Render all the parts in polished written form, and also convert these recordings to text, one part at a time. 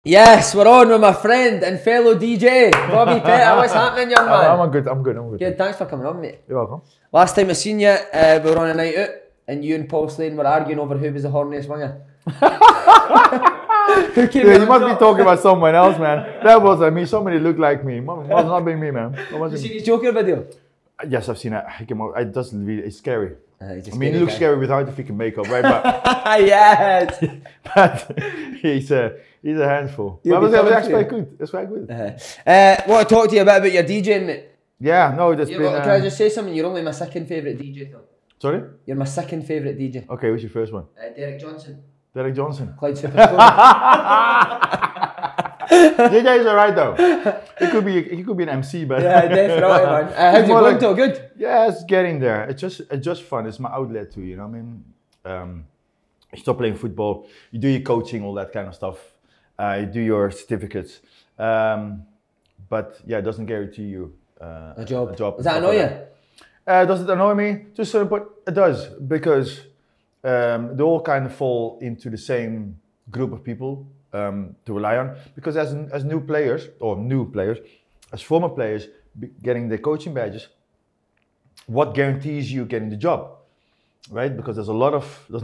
Yes, we're on with my friend and fellow DJ, Bobby Petta. What's happening, young man? I'm good. Good, thanks for coming on, mate. You're welcome. Last time I seen you, we were on a night out, and you and Paul Slane were arguing over who was the horniest winger. Yeah, you must be talking about someone else, man. That wasn't me. Somebody looked like me. Must not be me, man. Have you seen his Joker video? Yes, I've seen it. It doesn't really. It's scary. I mean, he looks scary without the freaking makeup, right? But yes. but he's a handful. But it was actually quite good. It's quite good. Want to talk to you a bit about your DJing, mate? Yeah, no, that's been. Can I just say something? You're only my second favourite DJ, though. Sorry? You're my second favourite DJ. Okay, who's your first one? Derek Johnson. Derek Johnson. Clyde Superstore. DJ is alright though. He could be an MC, but yeah, definitely, man. How's it going? Though good? Yeah, it's getting there. It's just fun. It's my outlet too. You know what I mean? You stop playing football. You do your coaching, all that kind of stuff. You do your certificates, but yeah, it doesn't guarantee you a job. Does that annoy you? Does it annoy me? To a certain point, it does, because they all kind of fall into the same group of people to rely on. Because as new players, as former players getting their coaching badges, what guarantees you getting the job, right? Because there's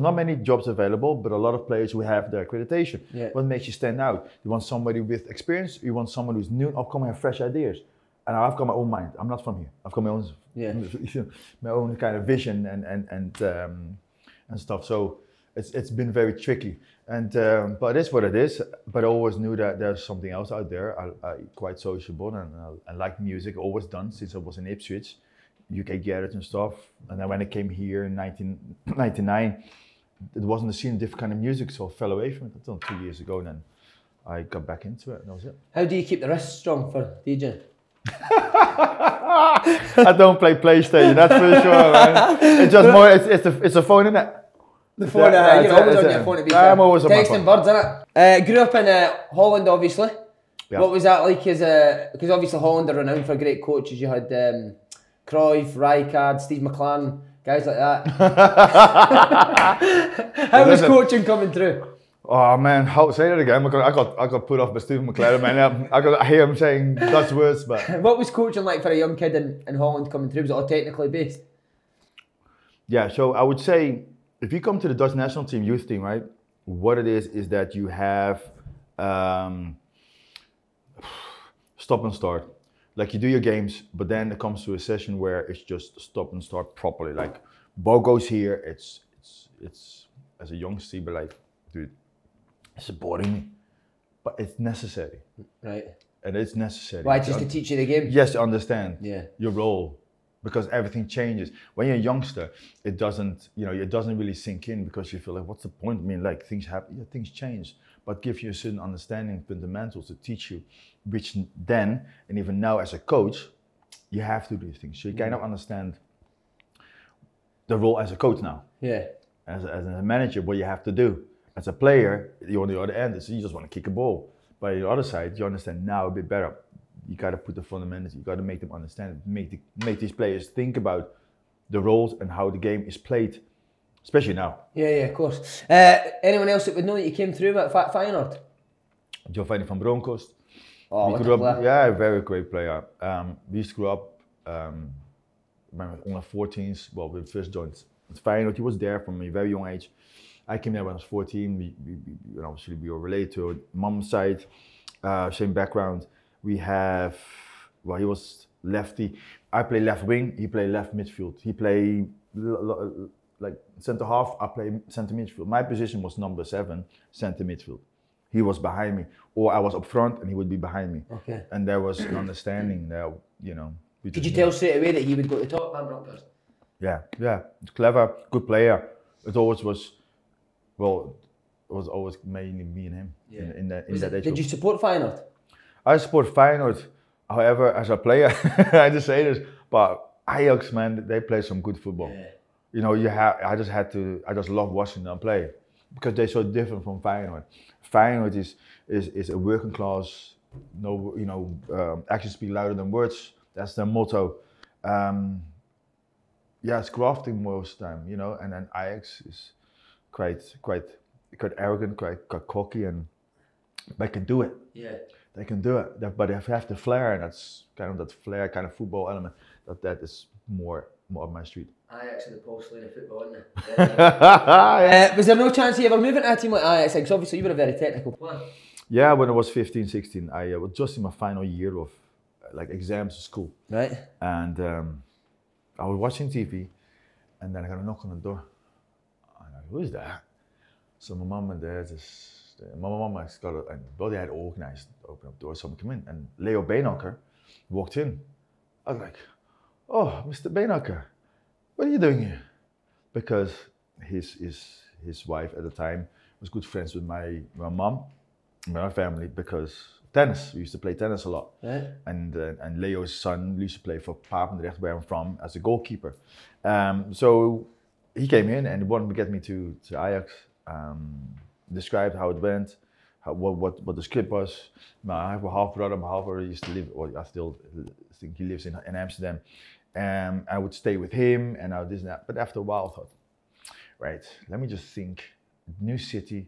not many jobs available, but a lot of players who have their accreditation. Yeah. What makes you stand out? You want somebody with experience. You want someone who's new, upcoming, have fresh ideas. And I've got my own mind. I'm not from here. I've got my own, my own kind of vision and stuff. So it's been very tricky. And but it is what it is. But I always knew that there's something else out there. I quite sociable and I like music. Always done since I was in Ipswich, UK garage and stuff. And then when I came here in 1999, it wasn't a scene, different kind of music, so I fell away from it until 2 years ago. And then I got back into it. And that was it. How do you keep the wrist strong for DJing? I don't play PlayStation, that's for sure, man. It's just more. It's a phone, isn't it? The phone, you're always on your phone to be fair. I'm always on my phone. Texting birds, innit? Grew up in Holland, obviously. Yeah. What was that like as because obviously Holland are renowned for great coaches. You had Cruyff, Rijkaard, Steve McLaren, guys like that. How was coaching coming through? Oh man, say that again. I got put off by Steve McLaren, man. I hear him saying Dutch words, but what was coaching like for a young kid in Holland coming through? Was it all technically based? Yeah, so I would say if you come to the Dutch national team, youth team, right? What it is that you have stop and start. Like you do your games, but then it comes to a session where it's just stop and start properly. Like ball goes here, it's as a youngster, but like, dude, it's boring me, but it's necessary. Right. And it's necessary. Why, just to teach you the game? Yes, understand your role, because everything changes. When you're a youngster, it doesn't really sink in, because you feel like, what's the point? I mean, like things happen, things change, but give you a certain understanding, fundamentals to teach you, which then, and even now as a coach, you have to do these things. So you kind of understand the role as a coach now. Yeah. As a manager, what you have to do. As a player, you're on the other end, so you just want to kick a ball. But on the other side, you understand now a bit better. You got to put the fundamentals, you got to make them understand it, make these players think about the roles and how the game is played, especially now. Yeah, of course. Anyone else that would know that you came through at Feyenoord? Giovanni van Bronckhorst. Oh, we grew up, yeah, a very great player. We used to grow up when we were on 14s. Well, we first joined Feyenoord. He was there from a very young age. I came there when I was 14. We obviously we were related to mom's side, same background. We have, well, he was lefty. I play left wing. He played left midfield. He played like centre half. I play centre midfield. My position was number 7, centre midfield. He was behind me, or I was up front and he would be behind me. Okay. And there was an understanding there, you know. Did you tell straight away that he would go to the top, Van Bronckhorst? Yeah. Clever, good player. It always was. Well, it was always mainly me and him in that age. Did you support Feyenoord? I support Feyenoord. However, as a player, I just say this, but Ajax, man, they play some good football. Yeah. You know, I just love watching them play, because they're so different from Feyenoord. Feyenoord is a working class. Actions speak louder than words. That's their motto. It's grafting most of the time, you know, and then Ajax is quite arrogant, quite cocky, and they can do it. Yeah. They can do it, but they have the flair, and that's kind of that flair, kind of football element. That is more up my street. Ajax in the porcelain of football, isn't it? Was there no chance you ever moving to a team like Ajax? Because obviously you were a very technical player. Yeah, when I was 15, 16, I was just in my final year of like exams at school. Right. And I was watching TV, and then I got a knock on the door. I'm like, who is that? So my mum and dad my mum has got they had organized to open up doors, someone come in, and Leo Beenhakker walked in. I was like, oh, Mr. Beenhakker, what are you doing here? Because his wife at the time was good friends with my mum, my family, because tennis. We used to play tennis a lot. Right. And Leo's son used to play for Papendrecht, where I'm from, as a goalkeeper. So he came in and wanted to get me to Ajax. Described how it went, what the script was. I have a half brother. My half brother used to live, or I still think he lives in Amsterdam. I would stay with him and this and that. But after a while, I thought, right, let me just think. New city.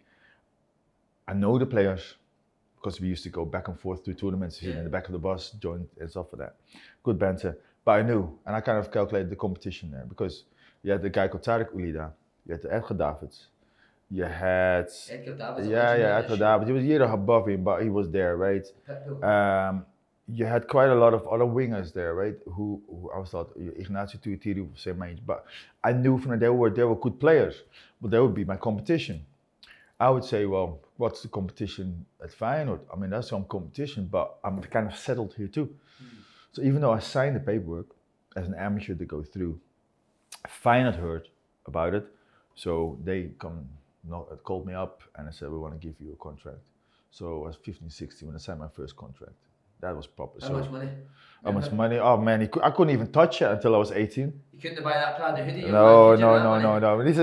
I know the players because we used to go back and forth to tournaments in the back of the bus, join and stuff for that. Good banter. But I knew, and I kind of calculated the competition there because you had the guy called Tarek Ulida, you had the Edgar Davids. You had Edgar Davids. Edgar Davids. He was a year above him, but he was there, right? You had quite a lot of other wingers there, right? Who I was thought Ignacio Tuitiri was the same age, but I knew from they were good players, but they would be my competition. I would say, well, what's the competition at Feyenoord? I mean, that's some competition, but I'm kind of settled here too. So even though I signed the paperwork as an amateur to go through, Feyenoord heard about it, so they called me up and I said, we want to give you a contract. So I was 15, 16 when I signed my first contract. That was proper. How much money? How much money? Oh man, I couldn't even touch it until I was 18. You couldn't buy that Prada hoodie? No. This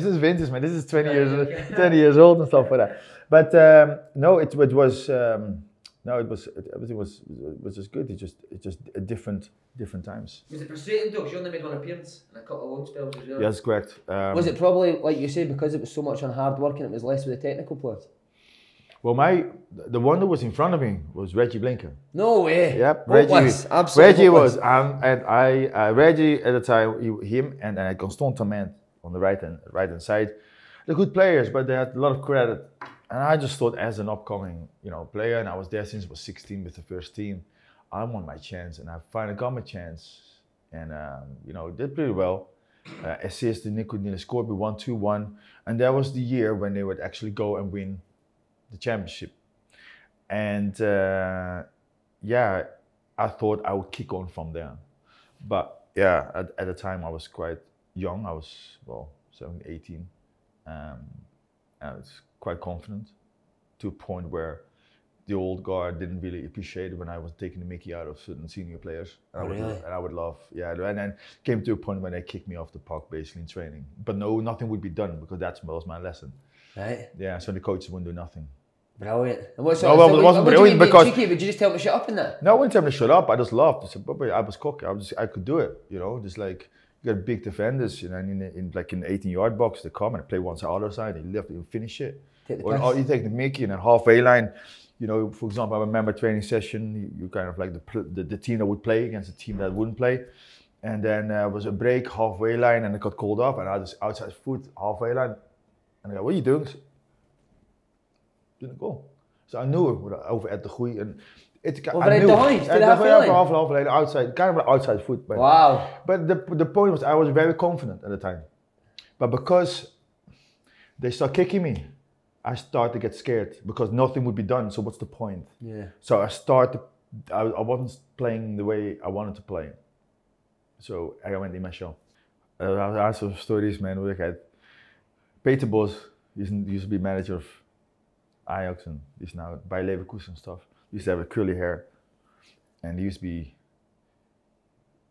is vintage, man. This is 20 years old and stuff like that. But everything was just good. It's just a different times. Was it frustrating though? Because you only made one appearance and a couple of loan spells as well. Yes, correct. Was it probably, like you say, because it was so much on hard work and it was less with the technical players? Well, the one that was in front of me was Reggie Blinker. No way. Yep, Absolutely. Reggie was, and Reggie at the time, him and Constant Tament on the right hand side, they're good players, but they had a lot of credit. And I just thought, as an upcoming, player, and I was there since I was 16 with the first team, I want my chance, and I finally got my chance, and did pretty well. Assist to Nico Nila scored me 1-2-1, and that was the year when they would actually go and win the championship. And I thought I would kick on from there. But yeah, at the time I was quite young. I was 17, 18. I was quite confident to a point where the old guard didn't really appreciate it when I was taking the mickey out of certain senior players. And I would love, and then came to a point when they kicked me off the park basically in training. But no, nothing would be done because that was my lesson. Right. Yeah, so the coaches wouldn't do nothing. Brilliant. And it wasn't brilliant because... Cheeky, would you just tell me to shut up in that? No, I wouldn't tell me to shut up. I just laughed. I was cocky. I could do it, just like... You got big defenders, in the 18-yard box, they come and play one side, other side, and you left and finish it. Or you take the mickey and then halfway line, for example, I remember a training session, you kind of like the team that would play against the team that wouldn't play. And then there was a break, halfway line, and it got called off, and I was outside foot, halfway line. And I go, what are you doing? Didn't go. So I knew it over at the Goeie. And half outside, kind of outside foot. But, wow. But the point was I was very confident at the time. But because they start kicking me, I started to get scared because nothing would be done. So what's the point? Yeah. So I wasn't playing the way I wanted to play. So I went in my shell. I had some stories, man. We had Peter Bos, used to be manager of Ajax and he's now by Leverkusen and stuff. He used to have a curly hair and he used to be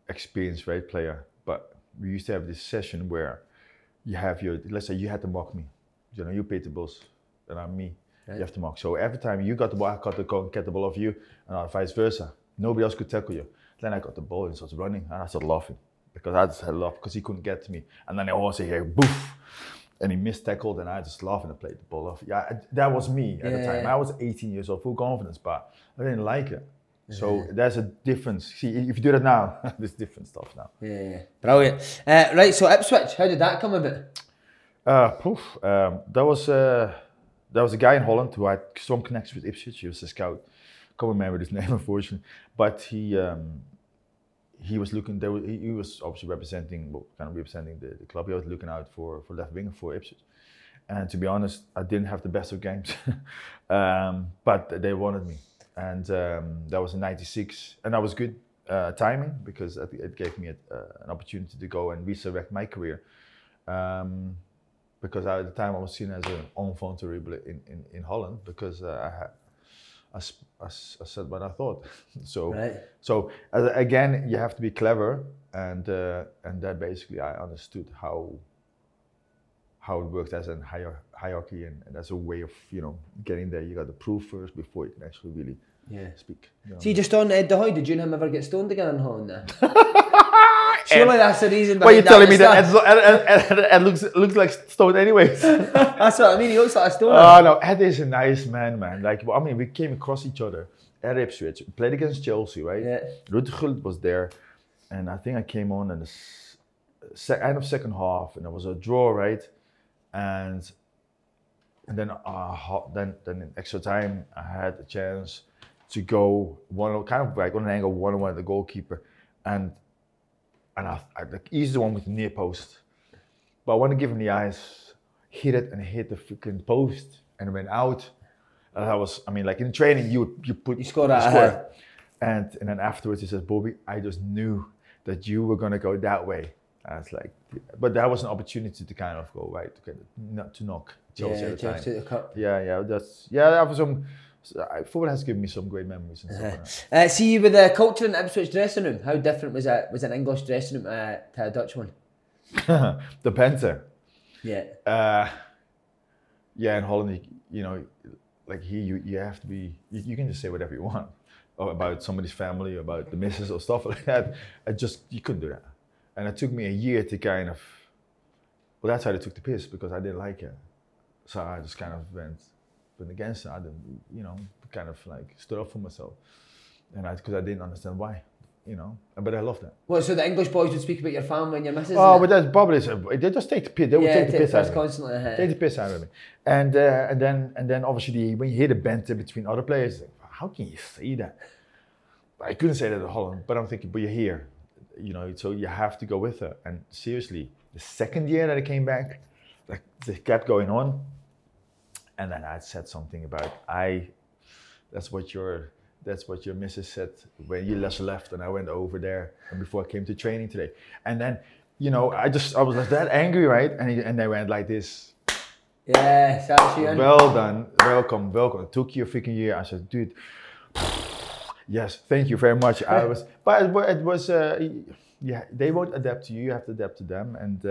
experienced, right, player. But we used to have this session where you have let's say you had to mock me. You Peter Bos and I'm me. Right. You have to mock. So every time you got the ball, I got to go and get the ball off you and vice versa. Nobody else could tackle you. Then I got the ball and started running and I started laughing because I just had a laugh because he couldn't get to me. And then I also hear boof. and he missed tackled, and I just laughed and I played the ball off. Yeah, that was me at the time. I was 18 years old, full confidence, but I didn't like it. So there's a difference. See, if you do that now, there's different stuff now. Yeah. Brilliant. Right, so Ipswich, how did that come about? There was a guy in Holland who had strong connections with Ipswich. He was a scout. Can't remember his name, unfortunately. But he was looking. He was obviously representing the club. He was looking out for left winger for Ipswich. And to be honest, I didn't have the best of games, but they wanted me. And that was in '96, and that was good timing because it gave me an opportunity to go and resurrect my career. Because at the time I was seen as an enfant terrible in Holland because I said what I thought. So again, you have to be clever, and that basically I understood how it worked as a hierarchy and as a way of getting there. You got to prove first before you can actually really speak. See, just on Ed De Hoy, did you and him ever get stoned again in Holland there? Surely that's the reason. Well, you're telling me that Ed looks like stoned anyways. That's what I mean. He looks like a stoner. Oh no, Ed is a nice man. Like, I mean, we came across each other at Ipswich. We played against Chelsea, right? Yeah. Rutger was there, and I think I came on in the end of second half, and it was a draw, right? And then in extra time, I had a chance to go kind of like on an angle one-on-one the goalkeeper, and I he's the one with the near post, but I want to give him the eyes, hit it and hit the freaking post and went out. And that was, I mean, like in training, you score that, and then afterwards he says, "Bobby, I just knew that you were gonna go that way." I was like, but that was an opportunity to kind of go right to knock Chelsea at the time. To the cup. That was some. Football has given me some great memories and stuff like that. See, with the culture in the Ipswich dressing room, how different was it? Was an English dressing room to a Dutch one? The Penta. Yeah. In Holland, like here, you have to be. You can just say whatever you want about somebody's family, about the missus or stuff like that. You couldn't do that, and it took me a year to kind of. Well, that's how they took the piss because I didn't like it, so I just kind of went against it. I didn't, kind of like stood up for myself, and because I didn't understand why, but I loved that. Well, so the English boys would speak about your family and your missus? Oh, but that's probably, they just take the piss. They would take the piss out of me. Constantly. Take the piss out of me. And then obviously when you hear the banter between other players, like, how can you say that? I couldn't say that in Holland, but I'm thinking, but you're here, so you have to go with her. And seriously, the second year that I came back, like it kept going on. And then I said something about that's what your missus said when you left and I went over there and before I came to training today. And then, I was that angry, right? And they went like this. Yes, actually. Well done, welcome. It took you a freaking year. I said, dude, yes, thank you very much. But it was. They won't adapt to you. You have to adapt to them, and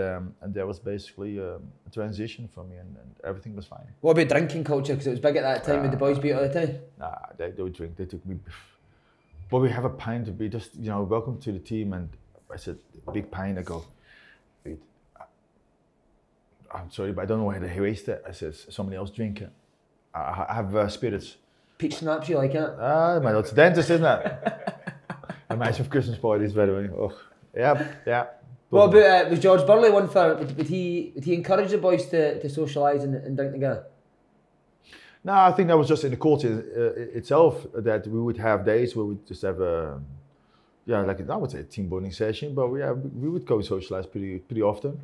there was basically a transition for me, and everything was fine. What about drinking culture? Because it was big at that time. With the boys beat all the time. Nah, they don't drink. They took me. But we have a pint to be just welcome to the team, and I said big pint. I go, wait, I'm sorry, but I don't know why they waste it. I said somebody else drink it. I have spirits. Peach schnapps, you like it? My it's dentist, isn't it? A nice of Christmas parties, by the way. Oh. Yeah. What about was George Burley one for? Would he encourage the boys to socialise and drink together? No, I think that was just in the culture itself that we would have days where we'd just have I would say a team bonding session, but we would go socialise pretty often.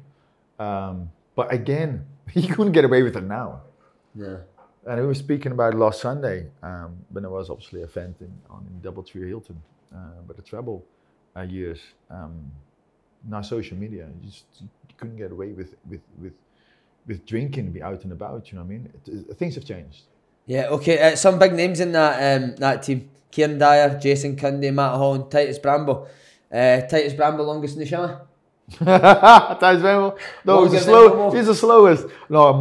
But again, you couldn't get away with it now. Yeah. And we were speaking about it last Sunday when there was obviously an event in Doubletree Hilton, but the treble. Years. Now social media, you couldn't get away with drinking and be out and about. You know what I mean? Things have changed. Yeah. Okay. Some big names in that team: Kieron Dyer, Jason Cundy, Matt Holland, Titus Bramble. Titus Bramble longest in the shower. Titus Bramble. No, he's the slowest. No,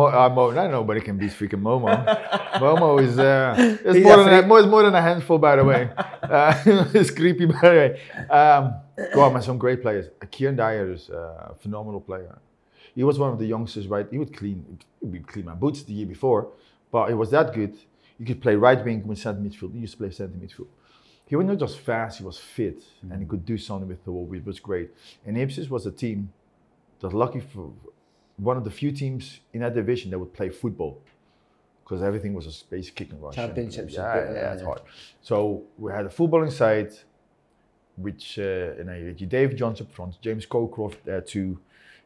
nobody can beat freaking Momo. Momo is more than a handful, by the way. It's creepy, by the way. God, man, some great players. Kieron Dyer is a phenomenal player. He was one of the youngsters, right? He would clean my boots the year before, but he was that good. He could play right wing with centre midfield. He used to play centre midfield. He was not just fast, he was fit, and he could do something with the ball, which was great. And Ipswich was a team that, lucky for one of the few teams in that division that would play football, because everything was a space kick and rush. Championships. Yeah, it's hard. So we had a footballing side, which you had your David Johnson up front, James Cockcroft there too.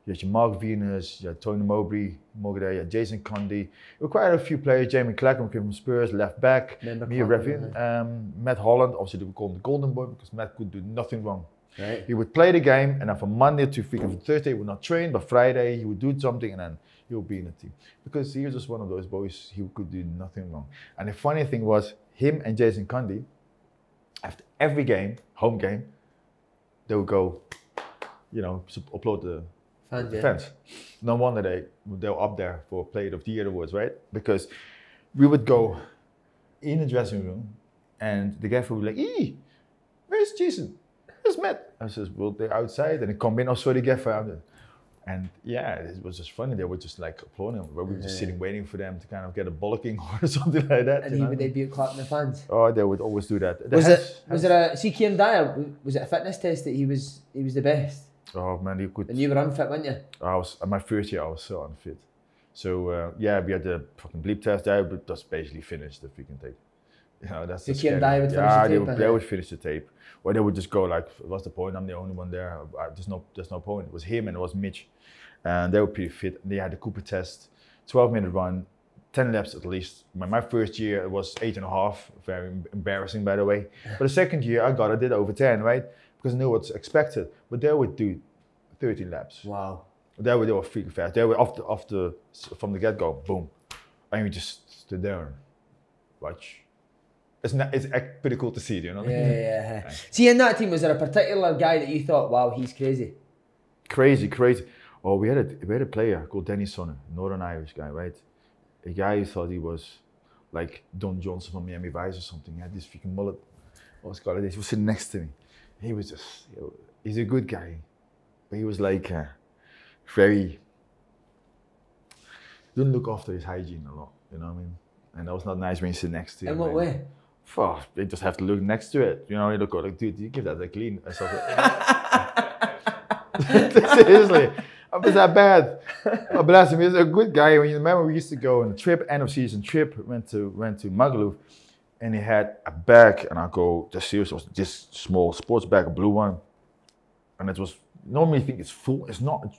You had your Mark Venus, you had Tony Mowbray there, you had Jason Cundy. There were quite a few players. Jamie Clackham came from Spurs, left back. Matt Holland, obviously they would call him the Golden Boy because Matt could do nothing wrong. Right. He would play the game, and then from Monday to freaking Thursday he would not train, but Friday he would do something, and then he would be in the team. Because he was just one of those boys, he could do nothing wrong. And the funny thing was, him and Jason Cundy, after every game, home game, they would go, upload the fans. No wonder they were up there for Player of the Year awards, right? Because we would go in the dressing room, and the gaffer would be like, "Ee, where's Jason? Where's Matt?" I says, "Well, they're outside," and they come in. "Oh, sorry, the gaffer out there." And yeah, it was just funny. They were just like applauding, but we were just sitting waiting for them to kind of get a bollocking or something like that. And would they be clapping the fans? Oh, they would always do that. Was it a Kieron Dyer? Was it a fitness test that he was the best? Oh man, you could. And you were unfit, weren't you? I was my first year. I was so unfit. So yeah, we had the fucking bleep test there, but that's basically finished the freaking tape. That's the Kieron Dyer would finish the tape. They would finish the tape, or they would just go like, "What's the point? I'm the only one there. There's no point." It was him and it was Mitch, and they were pretty fit. They had the Cooper test, 12-minute run, 10 laps at least. My first year it was 8.5, very embarrassing by the way. But the second year I did over 10, right? Because I knew what's expected. But they would do 13 laps. Wow. They were freaking fast. They were from the get-go, boom. And we just stood there and watch. It's pretty cool to see, Yeah. See, in that team, was there a particular guy that you thought, wow, he's crazy? Crazy. Oh, we had a player called Danny Sonner, Northern Irish guy, right? A guy who thought he was like Don Johnson from Miami Vice or something. He had this freaking mullet. He was sitting next to me. He was just, he's a good guy. But he was like very, didn't look after his hygiene a lot, you know what I mean? And that was not nice when you sit next to him. In what way? Oh, they just have to look next to it. You look like, dude, you give that a clean. Seriously, it was that bad. Oh, bless him, he's a good guy. When you remember, we used to go on a trip, end of season trip, went to Magaluf, and he had a bag, and I go, just serious, it was this small sports bag, a blue one, and it was, normally you think it's full, it's not.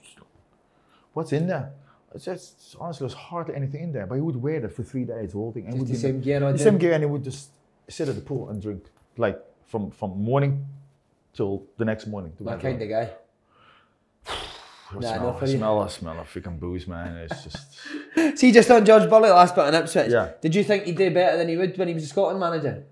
What's in there? It's just, honestly, there's hardly anything in there, but he would wear that for 3 days, the whole thing. And just the same gear, the same gear, and he would just sit at the pool and drink, like from morning till the next morning. That kind of guy. I smell of freaking booze, man. It's just. See, just on George Burley, last bit on Ipswich. Yeah. Did you think he'd do better than he would when he was a Scotland manager?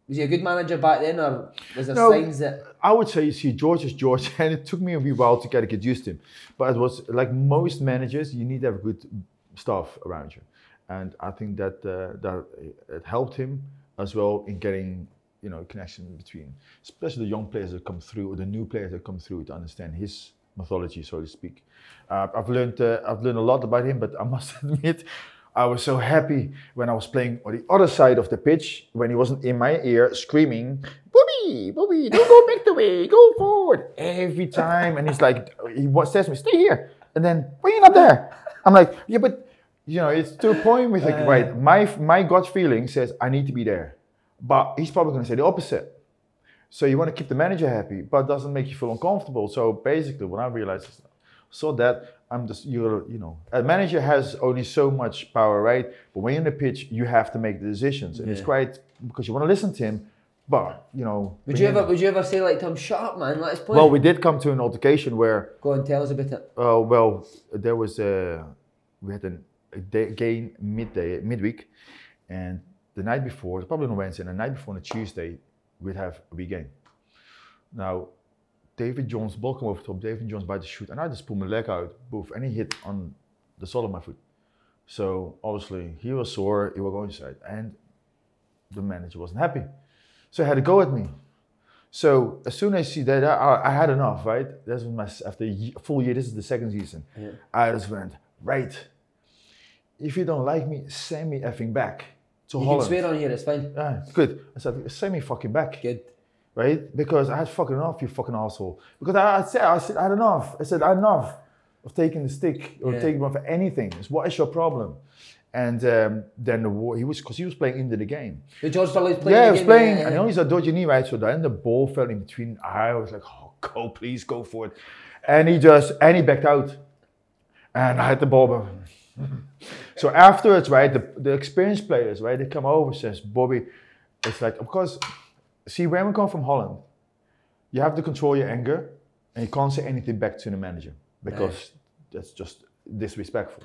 Was he a good manager back then, or was there signs that? I would say, see, George is George, and it took me a wee while to get used to him. But it was like most managers, you need to have good staff around you, and I think that it helped him as well in getting connection between, especially the young players that come through or the new players that come through to understand his mythology, so to speak. I've learned a lot about him, but I must admit, I was so happy when I was playing on the other side of the pitch, when he wasn't in my ear screaming, Bobby, don't go back the way, go forward, every time. And he's like, he says to me, stay here. And then, why are you not there? I'm like, yeah, but it's to a point with like, right, my gut feeling says I need to be there. But he's probably going to say the opposite. So you want to keep the manager happy, but it doesn't make you feel uncomfortable. So basically what I realized is, so that I'm just, a manager has only so much power, right? But when you're in the pitch, you have to make the decisions. And it's quite, because you want to listen to him, but, Would you ever say like to him, shut up, man, let us play? Well, we did come to an altercation where... Go and tell us about it. Well, there was we had a game midweek, and the night before, probably on a Wednesday, and the night before on a Tuesday, we'd have a big game. Now, David Jones, ball came over top, David Jones by the shoot, and I just pulled my leg out, boof, and he hit on the sole of my foot. So obviously he was sore, he was going inside, and the manager wasn't happy. So he had to go at me. So as soon as I see that, I had enough, right? That's when after a full year, this is the second season. Yeah. I just went, right, if you don't like me, send me effing back to Holland. You can swear on here, it's fine. Yeah, good. I said, send me fucking back. Good. Right? Because I had fucking enough, you fucking asshole. Because I said, I had enough. I said, I had enough of taking the stick or taking one for anything. It's, what is your problem? And then the war, because he was playing into the game. George Burley was playing. Yeah, he was playing, and he only saw dodgy knee, right? So then the ball fell in between. I was like, oh, go, please go for it. And he backed out. And I had the ball. So afterwards, right, the experienced players, right, they come over and says, Bobby, it's like, because, see, when we come from Holland, you have to control your anger and you can't say anything back to the manager because that's just disrespectful.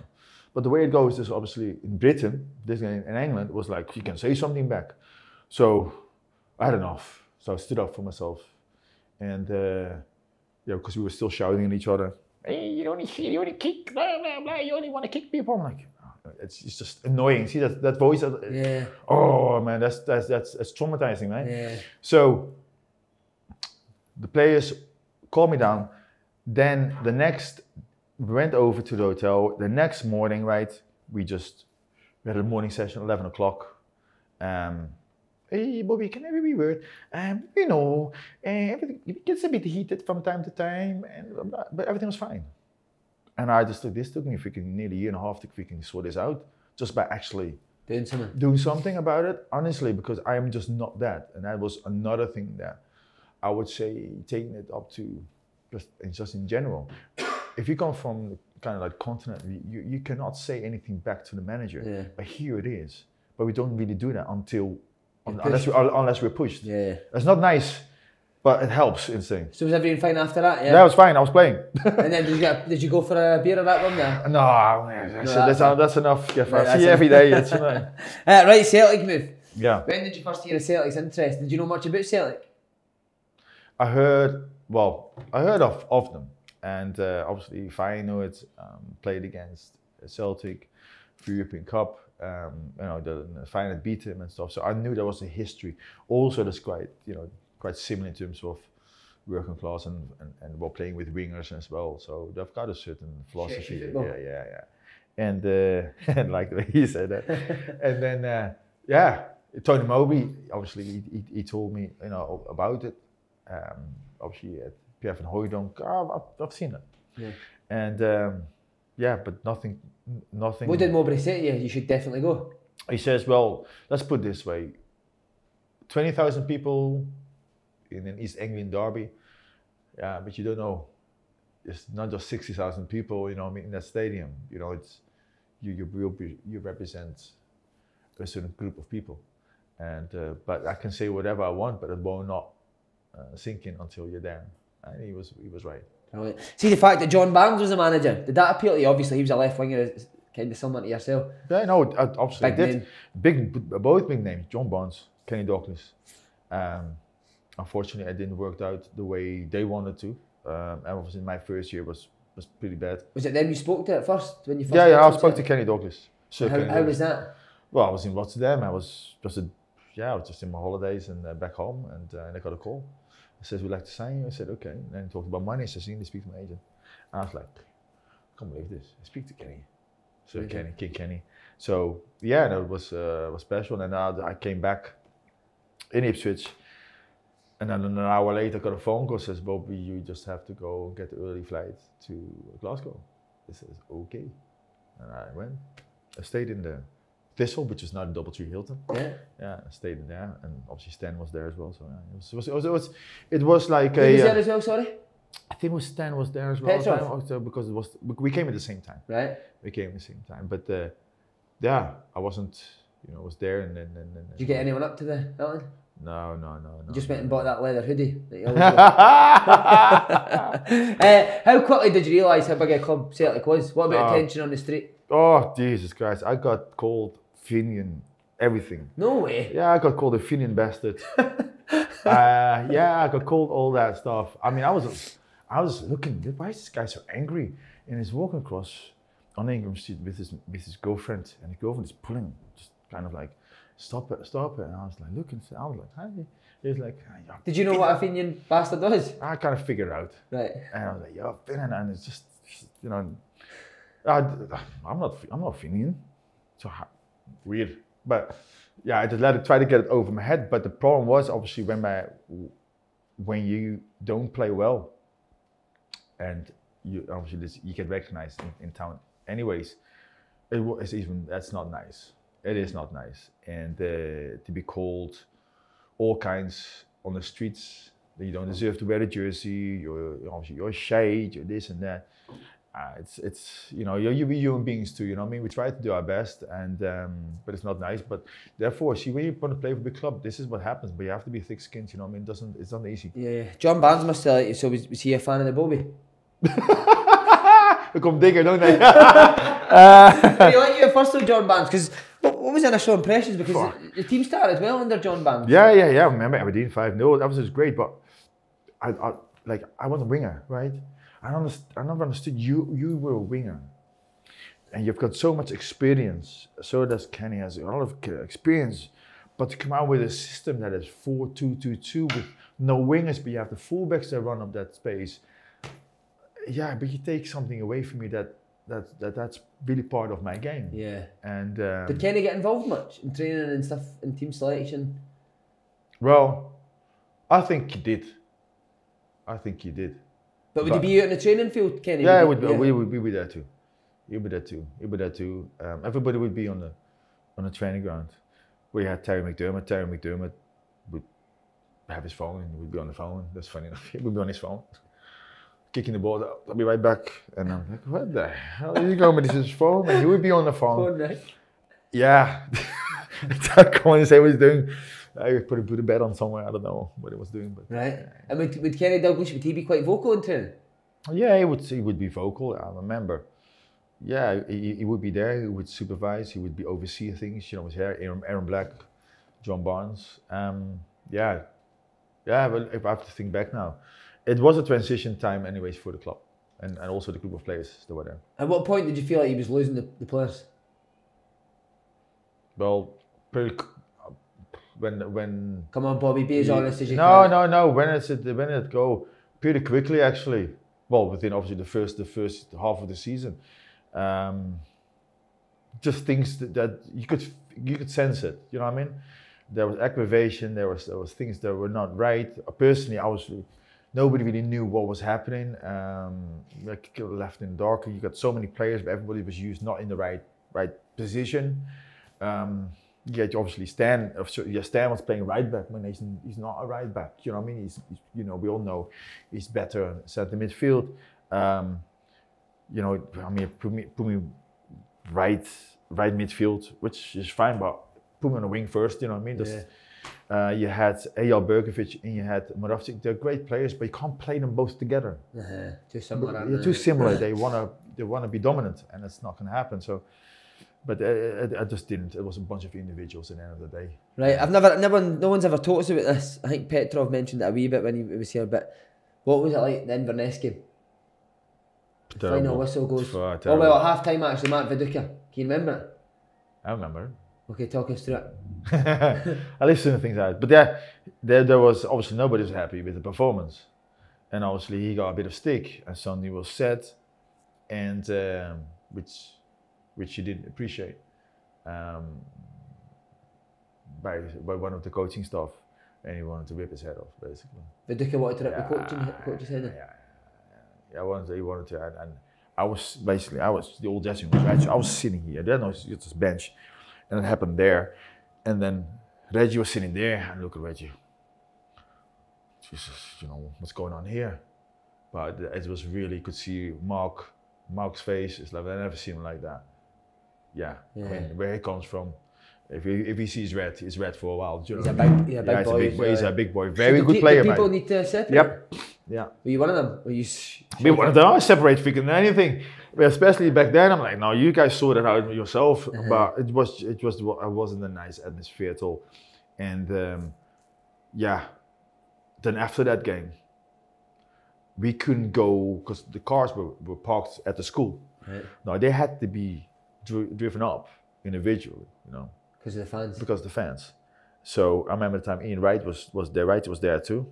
But the way it goes is obviously in Britain, in England, was like, you can say something back. So I had enough. So I stood up for myself. And yeah, because we were still shouting at each other. Hey, you only kick, blah, blah, blah, you only want to kick people. I'm like, it's just annoying. See that voice? Yeah. Oh man, that's traumatizing, right? Yeah. So the players calmed me down. Then we went over to the hotel. The next morning, right, we had a morning session, 11 o'clock. Hey, Bobby, can I be weird? You know, everything gets a bit heated from time to time, but everything was fine. And I just this took me nearly a year and a half to freaking sort this out, just by actually doing something about it. Honestly, because I am just not that, and that was another thing that I would say taking it up to just in general. If you come from kind of like continent, you cannot say anything back to the manager. Yeah. But here it is. But we don't really do that unless we're pushed. Yeah. It's not nice, but it helps insane. So was everything fine after that? Yeah, yeah, it was fine. I was playing. And then did you go for a beer at that one there? No, that's enough. Yeah, I see you every day. It's fine. Right, Celtic move. Yeah. When did you first hear of Celtic's interest? Did you know much about Celtic? I heard of them. And obviously Feyenoord played against Celtic for European Cup. You know, the Feyenoord beat him and stuff. So I knew there was a history. Also, that's quite similar in terms of working class and while playing with wingers as well. So they've got a certain philosophy. Yeah. And like the way he said that. And then Tony Mowbray, obviously he told me about it. Obviously at Pierre van Hooijdonk, I've seen it. Yeah. And but nothing. What did Mowbray say to you? You should definitely go. He says, well, let's put it this way: 20,000 people in an East Anglian derby. Yeah, but you don't know. It's not just 60,000 people, in that stadium. It's you represent a certain group of people, and but I can say whatever I want, but it will not sink in until you're there. And he was right. See, the fact that John Barnes was the manager, did that appeal to you? Obviously, he was a left winger, kind of similar to yourself. Yeah, no, obviously both big names, John Barnes, Kenny Douglas. Unfortunately, it didn't work out the way they wanted to. And obviously, my first year was pretty bad. Was it them you spoke to at first when you first? Yeah, I spoke to Kenny Douglas. How was that? Well, I was in Rotterdam. I was just in my holidays and back home, and I got a call. He says, we'd like to sign you. I said, okay. And then he talked about money. He says, you need to speak to my agent. And I was like, I can't believe this. I speak to Kenny. So really? King Kenny. So yeah, that was special. And then I came back in Ipswich. And then an hour later, I got a phone call. Says, Bobby, you just have to go get the early flight to Glasgow. He says, okay. And I went. I stayed in the Thistle, which is now the DoubleTree Hilton. Yeah, I stayed in there, and obviously Stan was there as well. So it was like Who was there as well? Sorry, I think Stan was there as well. Because we came at the same time. Right. We came at the same time, but I wasn't. I was there, and then. Did you get anyone up to the Hilton? No. You just went and bought that leather hoodie that you always How quickly did you realise how big a club Celtic was? What about attention on the street? Oh, Jesus Christ. I got called Fenian everything. No way. Yeah, I got called a Fenian bastard. I got called all that stuff. I mean, I was looking, why is this guy so angry? And he's walking across on Ingram Street with his girlfriend, and the girlfriend is pulling, just kind of like, stop it. And I was like, looking, I was like, hey. He's like, yeah. Did you know what a Fenian bastard was? I kind of figured out. Right. And I was like, yeah, Fenian, and it's just, you know, I'm not Fenian. So weird. But yeah, I just try to get it over my head. But the problem was obviously when you don't play well, and you obviously you get recognized in town anyways, that's not nice. It is not nice, and to be called all kinds on the streets that you don't deserve to wear a jersey. You're shade. You're this and that. It's you know, you're human beings too. You know what I mean? We try to do our best, and but it's not nice. But therefore, see, when you want to play for a big club, this is what happens. But you have to be thick-skinned. You know what I mean? It's not easy. Yeah. John Barnes must have like you. So was he a fan of the Bobby? They come digger, don't they? Did he like you at first though, John Barnes? Because what was the initial impressions? Because the team started well under John Barnes. Yeah. I remember Aberdeen 5-0. That was just great. But I was a winger, right? I never understood you were a winger, and you've got so much experience. So does Kenny, has a lot of experience, but to come out with a system that is 4-2-2-2 with no wingers, but you have the fullbacks that run up that space. Yeah, but you take something away from me that's really part of my game. Yeah. And did Kenny get involved much in training and stuff in team selection? Well, I think he did. But would he be out in the training field, Kenny? Yeah, we would be there too. He'd be there too. Everybody would be on the training ground. We had Terry McDermott. Terry McDermott would have his phone and he would be on the phone. That's funny enough. He would be on his phone, kicking the ball. I'll be right back. And I'm like, what the hell is he going with his phone? And he would be on the phone. Right. Yeah. Come on and say what he's doing. I would put a bet on somewhere. I don't know what he was doing, but right. And would Kenny Dalglish, would he be quite vocal in training? Yeah, he would be vocal. I remember. Yeah, he would be there. He would supervise. He would be oversee things. You know, his hair, Aaron Black, John Barnes. Yeah. But if I have to think back now, it was a transition time, anyways, for the club and also the group of players that were there. At what point did you feel like he was losing the players? Well, when come on, Bobby, be as honest as you can. No. When it go pretty quickly, actually. Well, within obviously the first half of the season, just things that you could sense it. You know what I mean? There was aggravation. There was things that were not right. Personally, nobody really knew what was happening. Like left in the dark. You got so many players, but everybody was used not in the right position. Yeah, obviously Stan was playing right back when he's not a right back. You know what I mean? He's we all know he's better in centre midfield. You know, I mean, put me right midfield, which is fine, but put me on the wing first. You know what I mean? Yeah. You had Eyal Berkovic and you had Moravcik. They're great players, but you can't play them both together. Too similar. They're too similar. They wanna be dominant, and it's not gonna happen. So. But I just didn't. It was a bunch of individuals at the end of the day. Right. No one's ever talked about this. I think Petrov mentioned it a wee bit when he was here. But what was it like the Inverness game? The final whistle goes. Oh well, at half time actually, Mark Viduka. Can you remember it? I remember. Okay, talk us through it. I listened to things out, but there was obviously nobody was happy with the performance, and obviously he got a bit of stick, and Sonny was sad, and which he didn't appreciate by one of the coaching staff, and he wanted to rip his head off, basically. Viduka wanted to rip the coach's head off? Yeah, he wanted to, and I was the old dressing room, right? So I was sitting here, then I was at this bench, and it happened there, and then Reggie was sitting there, and look at Reggie. Jesus, what's going on here? But it was really, you could see Mark's face. It's like, I never seen him like that. Yeah. I mean, where he comes from, if he sees red, he's red for a while. Do you know? He's a big boy. Very good player, man. People need to separate. Yep. Yeah. Were you one of them? One of them. I separate freaking anything. But especially back then, I'm like, no, you guys sort it out yourself. But it wasn't a nice atmosphere at all. And then after that game, we couldn't go because the cars were parked at the school. Right. No, they had to be driven up individually, Because of the fans. Because of the fans. So I remember the time Ian Wright was there. Wright was there too.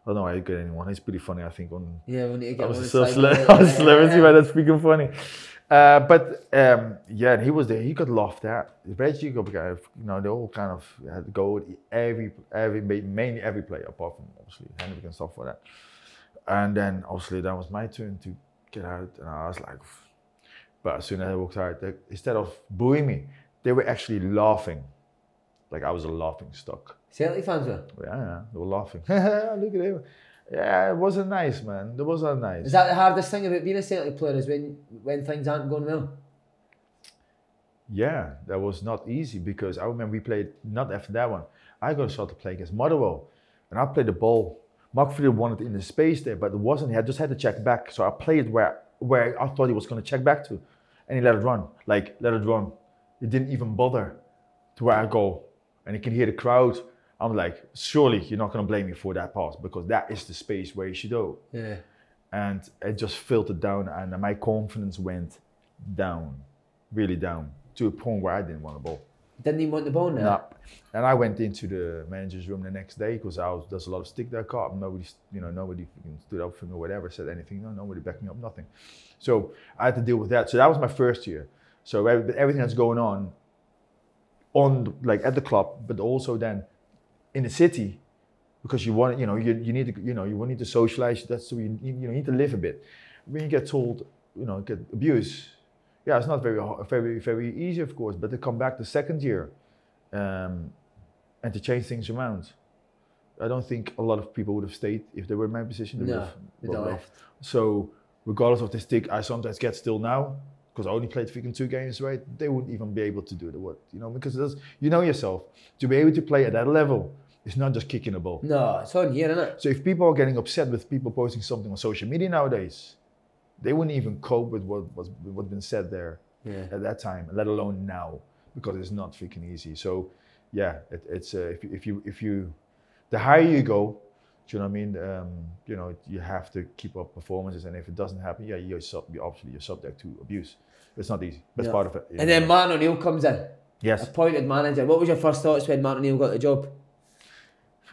I don't know how you get anyone. He's pretty funny, I think. Yeah, we need to get one. I was celebrity, but that's freaking funny. Yeah, he was there. He got laughed at. Reggie, you know, they all kind of had to go with mainly every player, apart from obviously Henrik and stuff like that. And then obviously that was my turn to get out, and I was like, but as soon as I walked out, instead of booing me, they were actually laughing. Like I was a laughing stock. Celtic fans were? Yeah, they were laughing. Look at him. Yeah, it wasn't nice, man. It wasn't nice. Is that the hardest thing about being a Celtic player, is when things aren't going well? Yeah, that was not easy, because I remember we played, not after that one, I got a shot to play against Motherwell, and I played the ball. Mark Friedel wanted in the space there, but it wasn't. He just had to check back. So I played where I thought he was going to check back to, and he let it run. Like, let it run. He didn't even bother to where I go. And you can hear the crowd. I'm like, surely you're not going to blame me for that pass, because that is the space where you should go. Yeah. And it just filtered down, and my confidence went down, really down, to a point where I didn't want the ball. Didn't even want the ball now? No. And I went into the manager's room the next day, because there's a lot of stick there. Nobody stood up for me or whatever, said anything. No, nobody backed me up, nothing. So I had to deal with that. So that was my first year. So everything that's going on like at the club, but also then in the city, because you want, you need to socialize. That's so you need to live a bit. When you get told, get abuse, yeah, it's not very easy, of course. But to come back the second year, and to change things around, I don't think a lot of people would have stayed if they were in my position. They would have left. So regardless of the stick I sometimes get still now, because I only played freaking 2 games, right? They wouldn't even be able to do the work, because yourself, to be able to play at that level, it's not just kicking a ball. No, it's on here, isn't it? So if people are getting upset with people posting something on social media nowadays, they wouldn't even cope with what's been said there at that time, let alone now, because it's not freaking easy. So yeah, it's if you the higher you go, do you know what I mean? You have to keep up performances, and if it doesn't happen, yeah, you're subject to abuse. It's not easy. That's part of it. And then Martin O'Neill comes in. Yes. Appointed manager. What was your first thoughts when Martin O'Neill got the job?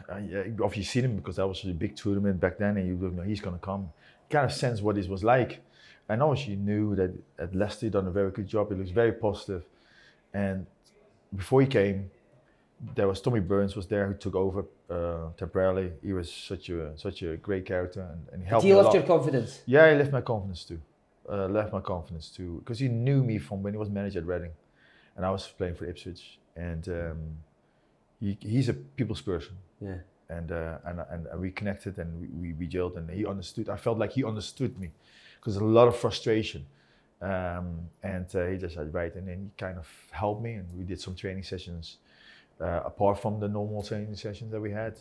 Yeah, you obviously seen him, because that was a big tournament back then, and you know he's going to come. You kind of sense what this was like. And obviously you knew that at Leicester he'd done a very good job. He looks very positive. And before he came, there was Tommy Burns was there, who took over temporarily. He was such a great character, and he helped me a lot. Did he lift your confidence? Yeah, he left my confidence too. Because he knew me from when he was manager at Reading, and I was playing for Ipswich. And he's a people's person. Yeah. And we connected, and we gelled, and he understood. I felt like he understood me, because there's a lot of frustration. And he just said, right, and then he kind of helped me, and we did some training sessions apart from the normal training sessions that we had.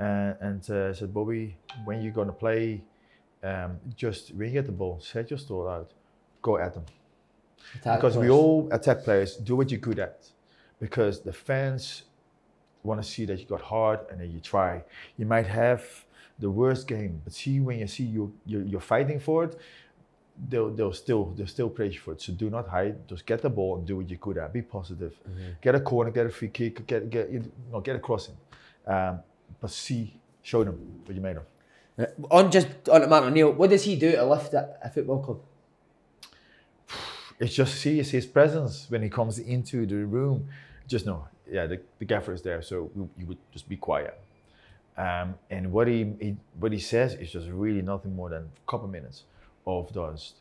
And said, Bobby, when you're going to play, just when you get the ball, set your stall out, go at them. Because we all attack players, do what you're good at. Because the fans want to see that you got hard and that you try. You might have the worst game, but when you see you're fighting for it, they'll still praise you for it. So do not hide. Just get the ball and do what you're good at. Be positive. Mm-hmm. Get a corner, get a free kick, get a crossing. But show them what you're made of. On Martin O'Neill, what does he do to lift a football club? It's just his presence when he comes into the room. Just know, yeah, the gaffer is there, so you would just be quiet. And what he says is just really nothing more than a couple minutes of just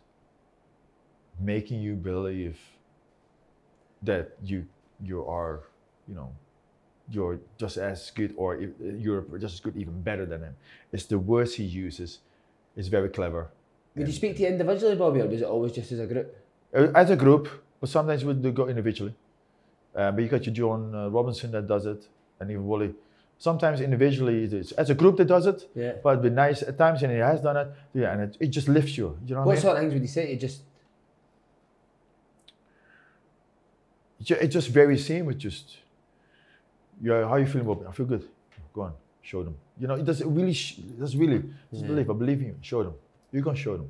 making you believe that you are, you're just as good, or you're just as good, even better than him. It's the words he uses. It's very clever. Would you speak to you individually, Bobby, or does it always just as a group? As a group, but sometimes we do go individually. But you got your John Robinson that does it, and even Wally. Sometimes individually it is. As a group that does it, but it'd be nice at times, and he has done it, and it just lifts you. You know what I mean? Sort of things would you say? It's just very same with just, how you feeling, Bobby? I feel good. Go on, show them. It doesn't really, believe. I believe in you. Show them. You can show them.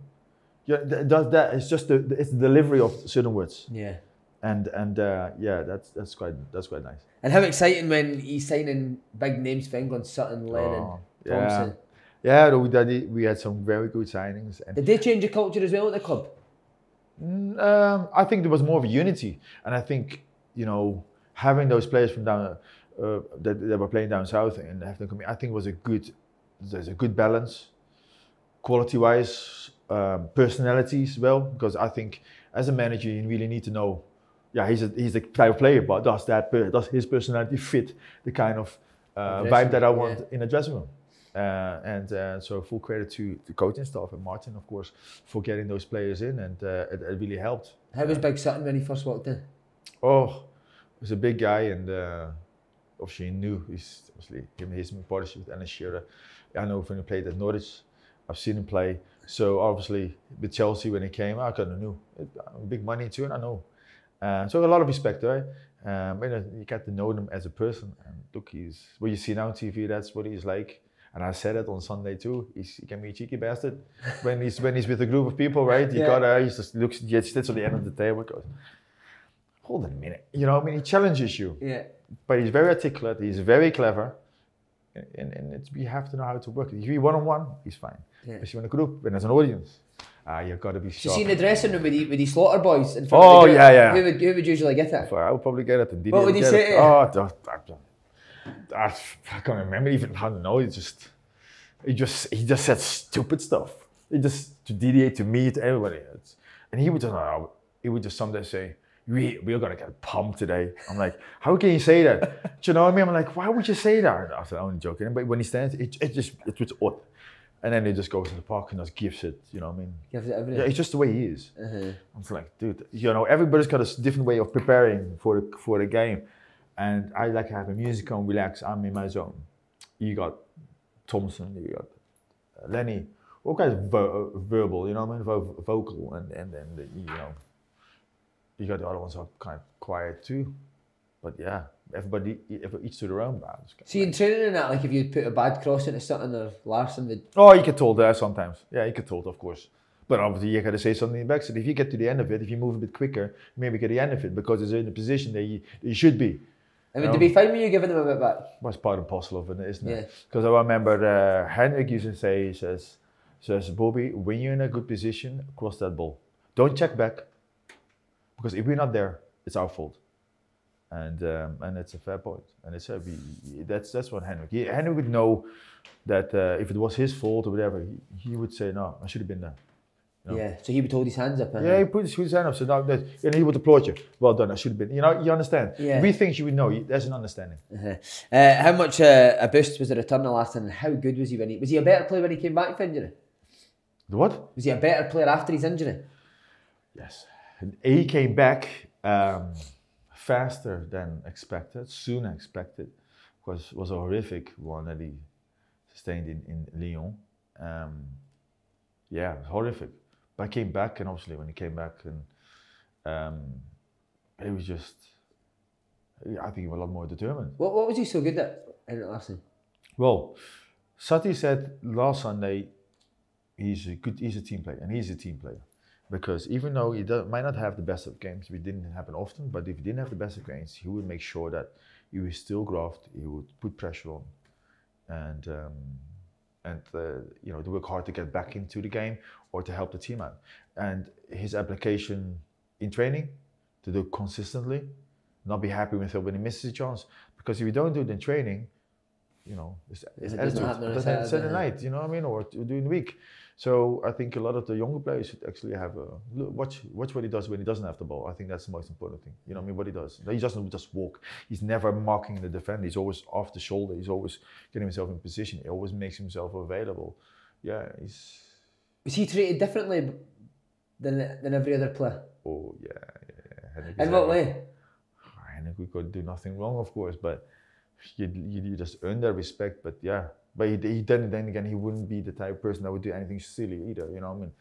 Yeah, it does that. It's just it's the delivery of certain words. Yeah. yeah, that's quite nice. And how exciting when he's signing big names for England, Sutton, Lennon, Thompson. Yeah, we had some very good signings. And did they change the culture as well at the club? I think there was more of a unity, and I think, you know, having those players from down that were playing down south and have them come in, I think there's a good balance, quality-wise, personalities as well. Because I think as a manager, you really need to know, yeah, he's the type of player, but does his personality fit the kind of vibe that I want in a dressing room? So full credit to the coaching staff and Martin, of course, for getting those players in, and it really helped. How was Big Sutton when he first walked in? Oh, he was a big guy, and obviously he knew he's partnership with Alan Shearer. I know when he played at Norwich, I've seen him play. So obviously with Chelsea when he came, I kind of knew big money too, and I know. So a lot of respect, right? You get to know him as a person, and look, he's what you see now on TV. That's what he's like. And I said it on Sunday too. He can be a cheeky bastard when he's with a group of people, right? He just looks, he sits on the end of the table and goes, hold on a minute. You know, I mean, he challenges you. Yeah. But he's very articulate. He's very clever, and we have to know how to work. If you one-on-one, he's fine. Yeah. If you're in a group, when there's an audience, you've got to be sharp. You see in the dressing room with the Slaughter boys in front of the group, yeah. Who would usually get it? I would probably get it. And what would he say? I can't remember even. I don't know. He just said stupid stuff. He just to Didier, to me, to everybody. And he would just someday say, "We're gonna get pumped today." I'm like, how can you say that? Do you know what I mean? I'm like, why would you say that? I said, I'm only joking. But when he stands, it was odd. And then he just goes to the park and just gives it. You know what I mean? Gives it everything. Yeah, it's just the way he is. I'm like, dude, you know, everybody's got a different way of preparing for the game. And I like to have the music on, relax. I'm in my zone. You got Thompson, you got Lenny, all kinds of verbal, you know what I mean, vocal, and then you know, you got the other ones are kind of quiet too. But yeah, everybody each to their own. See, in training and that, like if you put a bad cross into Sutton or Larson, you get told that sometimes. Yeah, you get told, of course. But obviously you got to say something back. So if you get to the end of it, if you move a bit quicker, maybe get the end of it because it's in the position that you should be. I mean, to be fine with you giving them a bit back? Well, it's part and parcel of it, isn't it? Because I remember Henrik used to say, he says, Bobby, when you're in a good position, cross that ball. Don't check back. Because if we're not there, it's our fault. And it's a fair point. And it's that's what Henrik. Henrik would know that if it was his fault or whatever, he would say, no, I should have been there. You know? Yeah, so he would hold his hands up. Yeah, he put his hand up. So now and he would applaud you. Well done, I should have been. You know, you understand. Yeah. We think you would know. There's an understanding. How much a boost was the return the last time, and how good was he when was he a better player when he came back from injury? The what? Was he a better player after his injury? Yes. He came back faster than expected, sooner expected. Was a horrific one that he sustained in Lyon. Yeah, it was horrific. But I came back, and obviously when he came back, and he was just, I think he was a lot more determined. What was he so good at in Arsenal? Well, Sati said last Sunday he's a team player, and he's a team player. Because even though he might not have the best of games, it didn't happen often, but if he didn't have the best of games, he would make sure that he was still graft, he would put pressure on, and you know, to work hard to get back into the game or to help the team out. And his application in training, to do consistently, not be happy with it when he misses a chance. Because if you don't do it in training, you know, it's attitude. Saturday night, you know what I mean, or during the week. So I think a lot of the younger players should actually have a look, watch what he does when he doesn't have the ball. I think that's the most important thing. You know what I mean? What he does. He doesn't just walk. He's never marking the defender. He's always off the shoulder. He's always getting himself in position. He always makes himself available. Yeah, Was he treated differently than every other player? Oh yeah. In what way? We could do nothing wrong, of course, but you just earn that respect. But yeah. But then again, he wouldn't be the type of person that would do anything silly either, you know what I mean?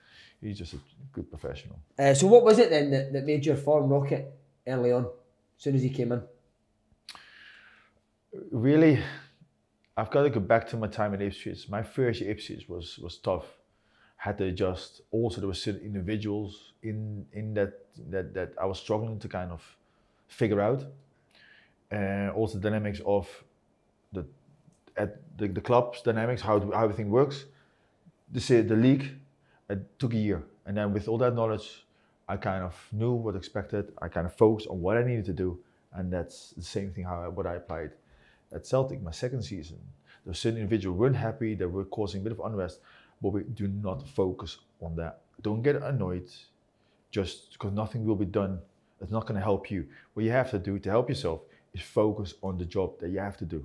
He's just a good professional. So what was it then that made your form rocket early on, as soon as he came in? Really, I've got to go back to my time at Ipswich. My first year at Ipswich was tough. had to adjust. Also, there were certain individuals in that I was struggling to kind of figure out. Also, the dynamics of the club's dynamics, how everything works. The league, it took a year, and then with all that knowledge, I kind of knew what expected. I kind of focused on what I needed to do, and that's the same thing what I applied at Celtic my second season. There were certain individuals who weren't happy, they were causing a bit of unrest, but we do not focus on that. Don't get annoyed just because nothing will be done. It's not going to help you. What you have to do to help yourself is focus on the job that you have to do.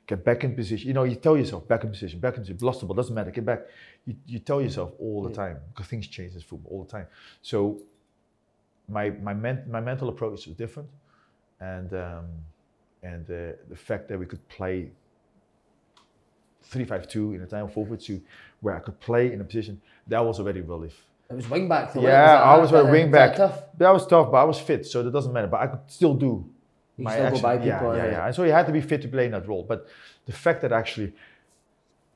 Get back in position. You know, you tell yourself, back in position, lost the ball, doesn't matter, get back. You tell yourself all the time, because things change in football all the time. So my mental approach was different, and the fact that we could play 3-5-2 in a time of 4-4-2, where I could play in a position, that was already a relief. It was wing back. Yeah, I was a wing back. That was tough, but I was fit, so that doesn't matter. But I could still do my action. Go by people. Yeah. And so you had to be fit to play in that role. But the fact that actually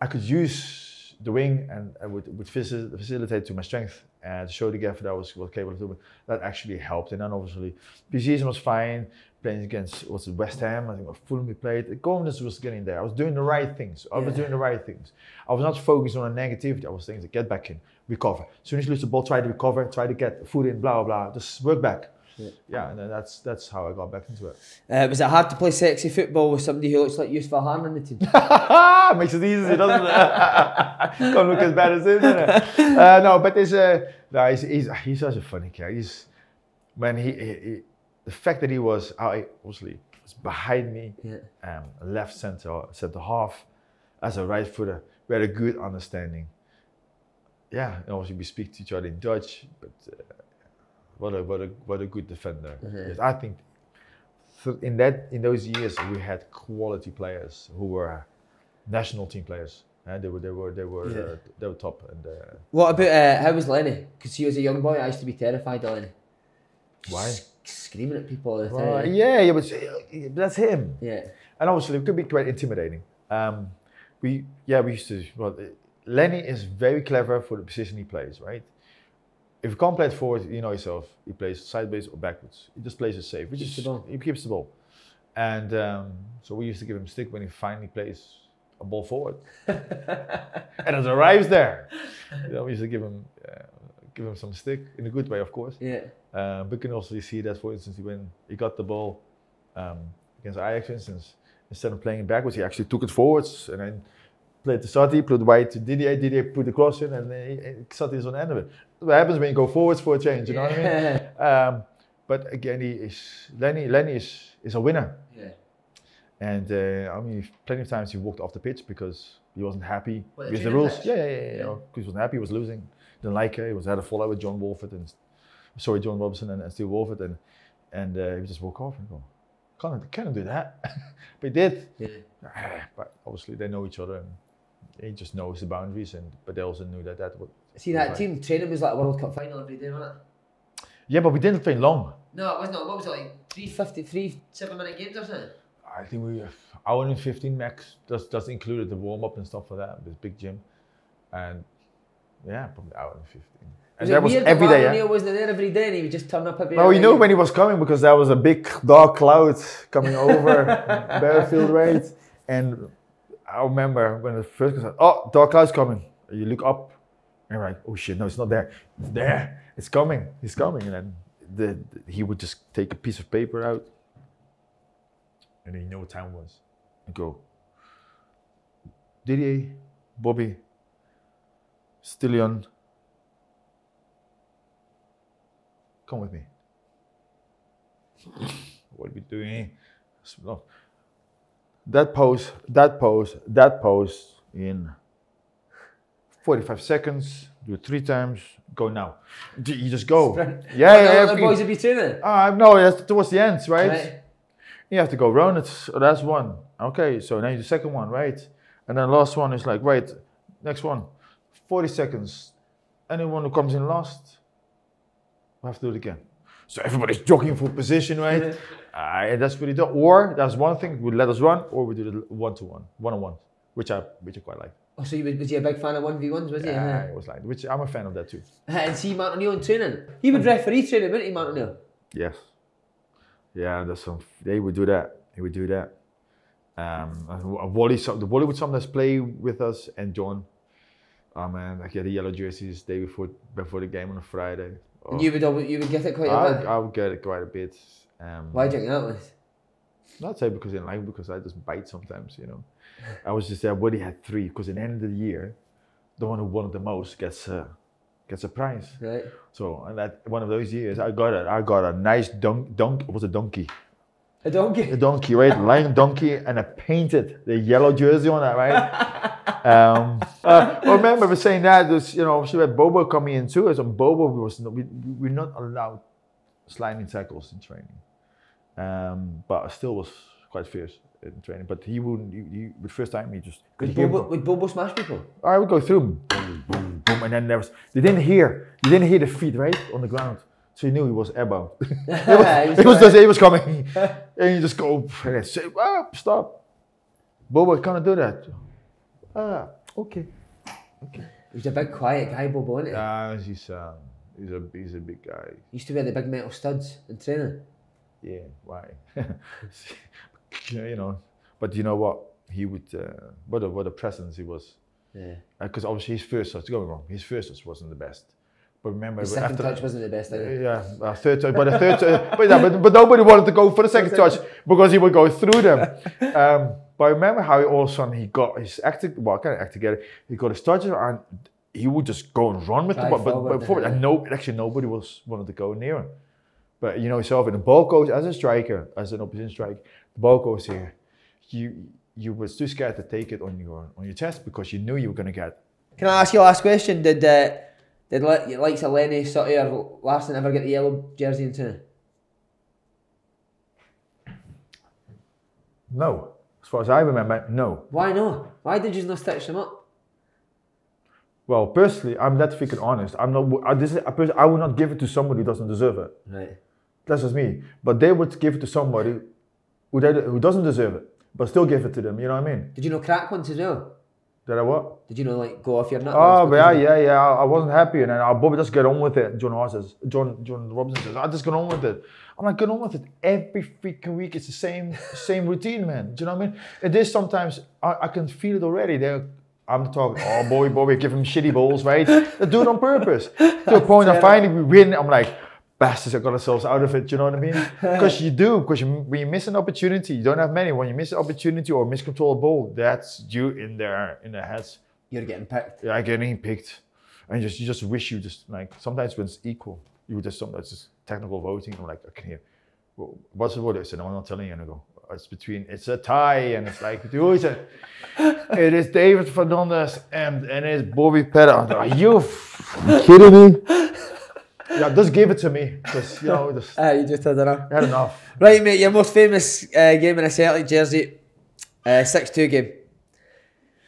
I could use the wing and would facilitate to my strength and to show the gaffer that I was capable of doing, that actually helped. And then obviously, pre-season was fine. Playing against West Ham, I think Fulham we played. The confidence was getting there. I was doing the right things. I was not focused on the negativity. I was thinking to get back in, recover. As soon as you lose the ball, try to recover, try to get foot in, blah, blah, blah. Just work back. Yeah, and then that's how I got back into it. Was it hard to play sexy football with somebody who looks like Yusuf Al-Han on the team? Makes it easy, doesn't it? Can't look as bad as him, doesn't it? No, but he's such a funny character. The fact that he was obviously was behind me, left centre half, as a right footer, we had a good understanding. Yeah, and obviously we speak to each other in Dutch, but what a good defender. Yes, I think in those years we had quality players who were national team players, and they were top. And what about how was Lenny? Because he was a young boy, I used to be terrified of Lenny. Why? Screaming at people all the time. Yeah, but that's him. Yeah. And obviously it could be quite intimidating. We used to. Well, Lenny is very clever for the position he plays, right? If you can't play it forward, you know yourself. He plays sideways or backwards. He just plays it safe. He keeps the ball. And so we used to give him stick when he finally plays a ball forward, and it arrives there. You know, we used to give him some stick in a good way, of course. Yeah. But you can also see that, for instance, when he got the ball against Ajax, for instance, instead of playing it backwards, he actually took it forwards and then played to Sati, put it wide to Didier. Didier put the cross in, and Sati is on the end of it. That's what happens when you go forwards for a change, you know what I mean? But again, Lenny is a winner. Yeah. And I mean, plenty of times he walked off the pitch because he wasn't happy with the rules. Yeah. Because he wasn't happy, he was losing. Didn't like it. He had a fallout with John Robinson and Steve Wolford, and he just walk off and go, can't do that. But he did. Yeah. But obviously they know each other, and he just knows the boundaries, but they also knew that would. See, that team training was like a World Cup final every day, wasn't it? Yeah, but we didn't train long. No, it wasn't. What was it, like 7-minute games or something? I think we hour and 15 max. Just included the warm up and stuff like that. This big gym, and yeah, probably hour and 15. And that was every day. O'Neill wasn't there every day, and he would just turn up every day. No, you know when he was coming because there was a big dark cloud coming over Bearfield Road, and I remember when the first guy said, "Oh, dark cloud's coming." You look up, and you're like, "Oh shit, no, it's not there. It's there. It's coming. He's coming." And then he would just take a piece of paper out, and then you know what time it was, and go, Didier, Bobby, Stillion, come with me. What are we doing here? That pose in 45 seconds, do it 3 times, go now. You just go. Sprint. Yeah. The boys would be training? No, that's towards the end, right? You have to go round it, that's one. Okay, so now you do the second one, right? And then the last one is like, right, next one, 40 seconds. Anyone who comes in last, we have to do it again. So everybody's jockeying for position, right? That's what we do. Or that's one thing, we let us run, or we do the one-on-one, which I quite like. Oh, so was he a big fan of 1v1s, was he? Yeah, it was like, which I'm a fan of that too. And see Martin O'Neill in training. He would referee training, wouldn't he, Martin O'Neill? Yes. Yeah, they would do that. He would do that. Wally would sometimes play with us, and John. Oh man, like the yellow jerseys day before the game on a Friday. Oh. And you would get it quite a bit? I would get it quite a bit. Why do you think that was? Not say because I didn't like it, because I just bite sometimes, you know. I was just there. Woody had 3, because at the end of the year, the one who won it the most gets a prize. Right. So, and that one of those years, I got a nice it was a donkey. A donkey? A donkey, right? Lion donkey, and I painted the yellow jersey on that, right? I remember we saying that, was, you know, she had Bobo coming in too. So Bobo we're not allowed sliding tackles in training. But I still was quite fierce in training. But he wouldn't. The first time he just. Would Bobo smash people? I would go through, boom, boom, boom, and then there was. You didn't hear the feet right on the ground, so you knew he was about. He was coming, and you just go and say, stop. Bobo can't do that. Okay. He's a big quiet guy, Bobo, isn't he? He's a big guy. He used to wear the big metal studs in training. Yeah, why? You know, but you know what? He would, what a presence he was. Yeah. Because obviously his first touch, don't get me wrong, his first touch wasn't the best. But remember, the second touch wasn't the best either. Yeah, third touch, but the third touch, but nobody wanted to go for the second touch because he would go through them. But I remember how all of a sudden he got his act together. He got his touches and he would just go and run with the ball, but forward, and nobody wanted to go near him. But you know yourself, and the ball goes as a striker, as an opposition striker, the ball goes here. You was too scared to take it on your chest because you knew you were going to get. Can I ask you a last question? Did likes of Lenny, Sutty or Larson ever get the yellow jersey in training? No. As far as I remember, no. Why not? Why did you not stitch them up? Well, personally, I'm that freaking honest. I would not give it to somebody who doesn't deserve it. Right. That's just me. But they would give it to somebody who doesn't deserve it, but still give it to them. You know what I mean? Did you know crack once as well? Did I what? Did you know like go off your nut? Oh yeah. I wasn't happy, and then Bobby just get on with it. John Robinson says, "I just get on with it." I'm like, get on with it. Every freaking week it's the same routine, man. Do you know what I mean? It is sometimes I can feel it already. I'm talking, oh Bobby, give him shitty balls, right? They do it on purpose. To a point, I finally we win. I'm like, bastards, I got ourselves out of it. Do you know what I mean? Because when you miss an opportunity, you don't have many. When you miss an opportunity or miscontrol a ball, that's you in their heads. You're getting picked. Yeah, getting picked, and you just wish you just like sometimes when it's equal, you would sometimes just technical voting. I'm like, I can hear. Well, what's the word? I said, no, I'm not telling you. And I go, it's a tie, and it's like, who is it? It is David Fernandez and it's Bobby Petta. Are you kidding me? Yeah, just give it to me, because you know, you just had enough. I had enough. Right, mate. Your most famous game in a Celtic jersey, 6-2 game.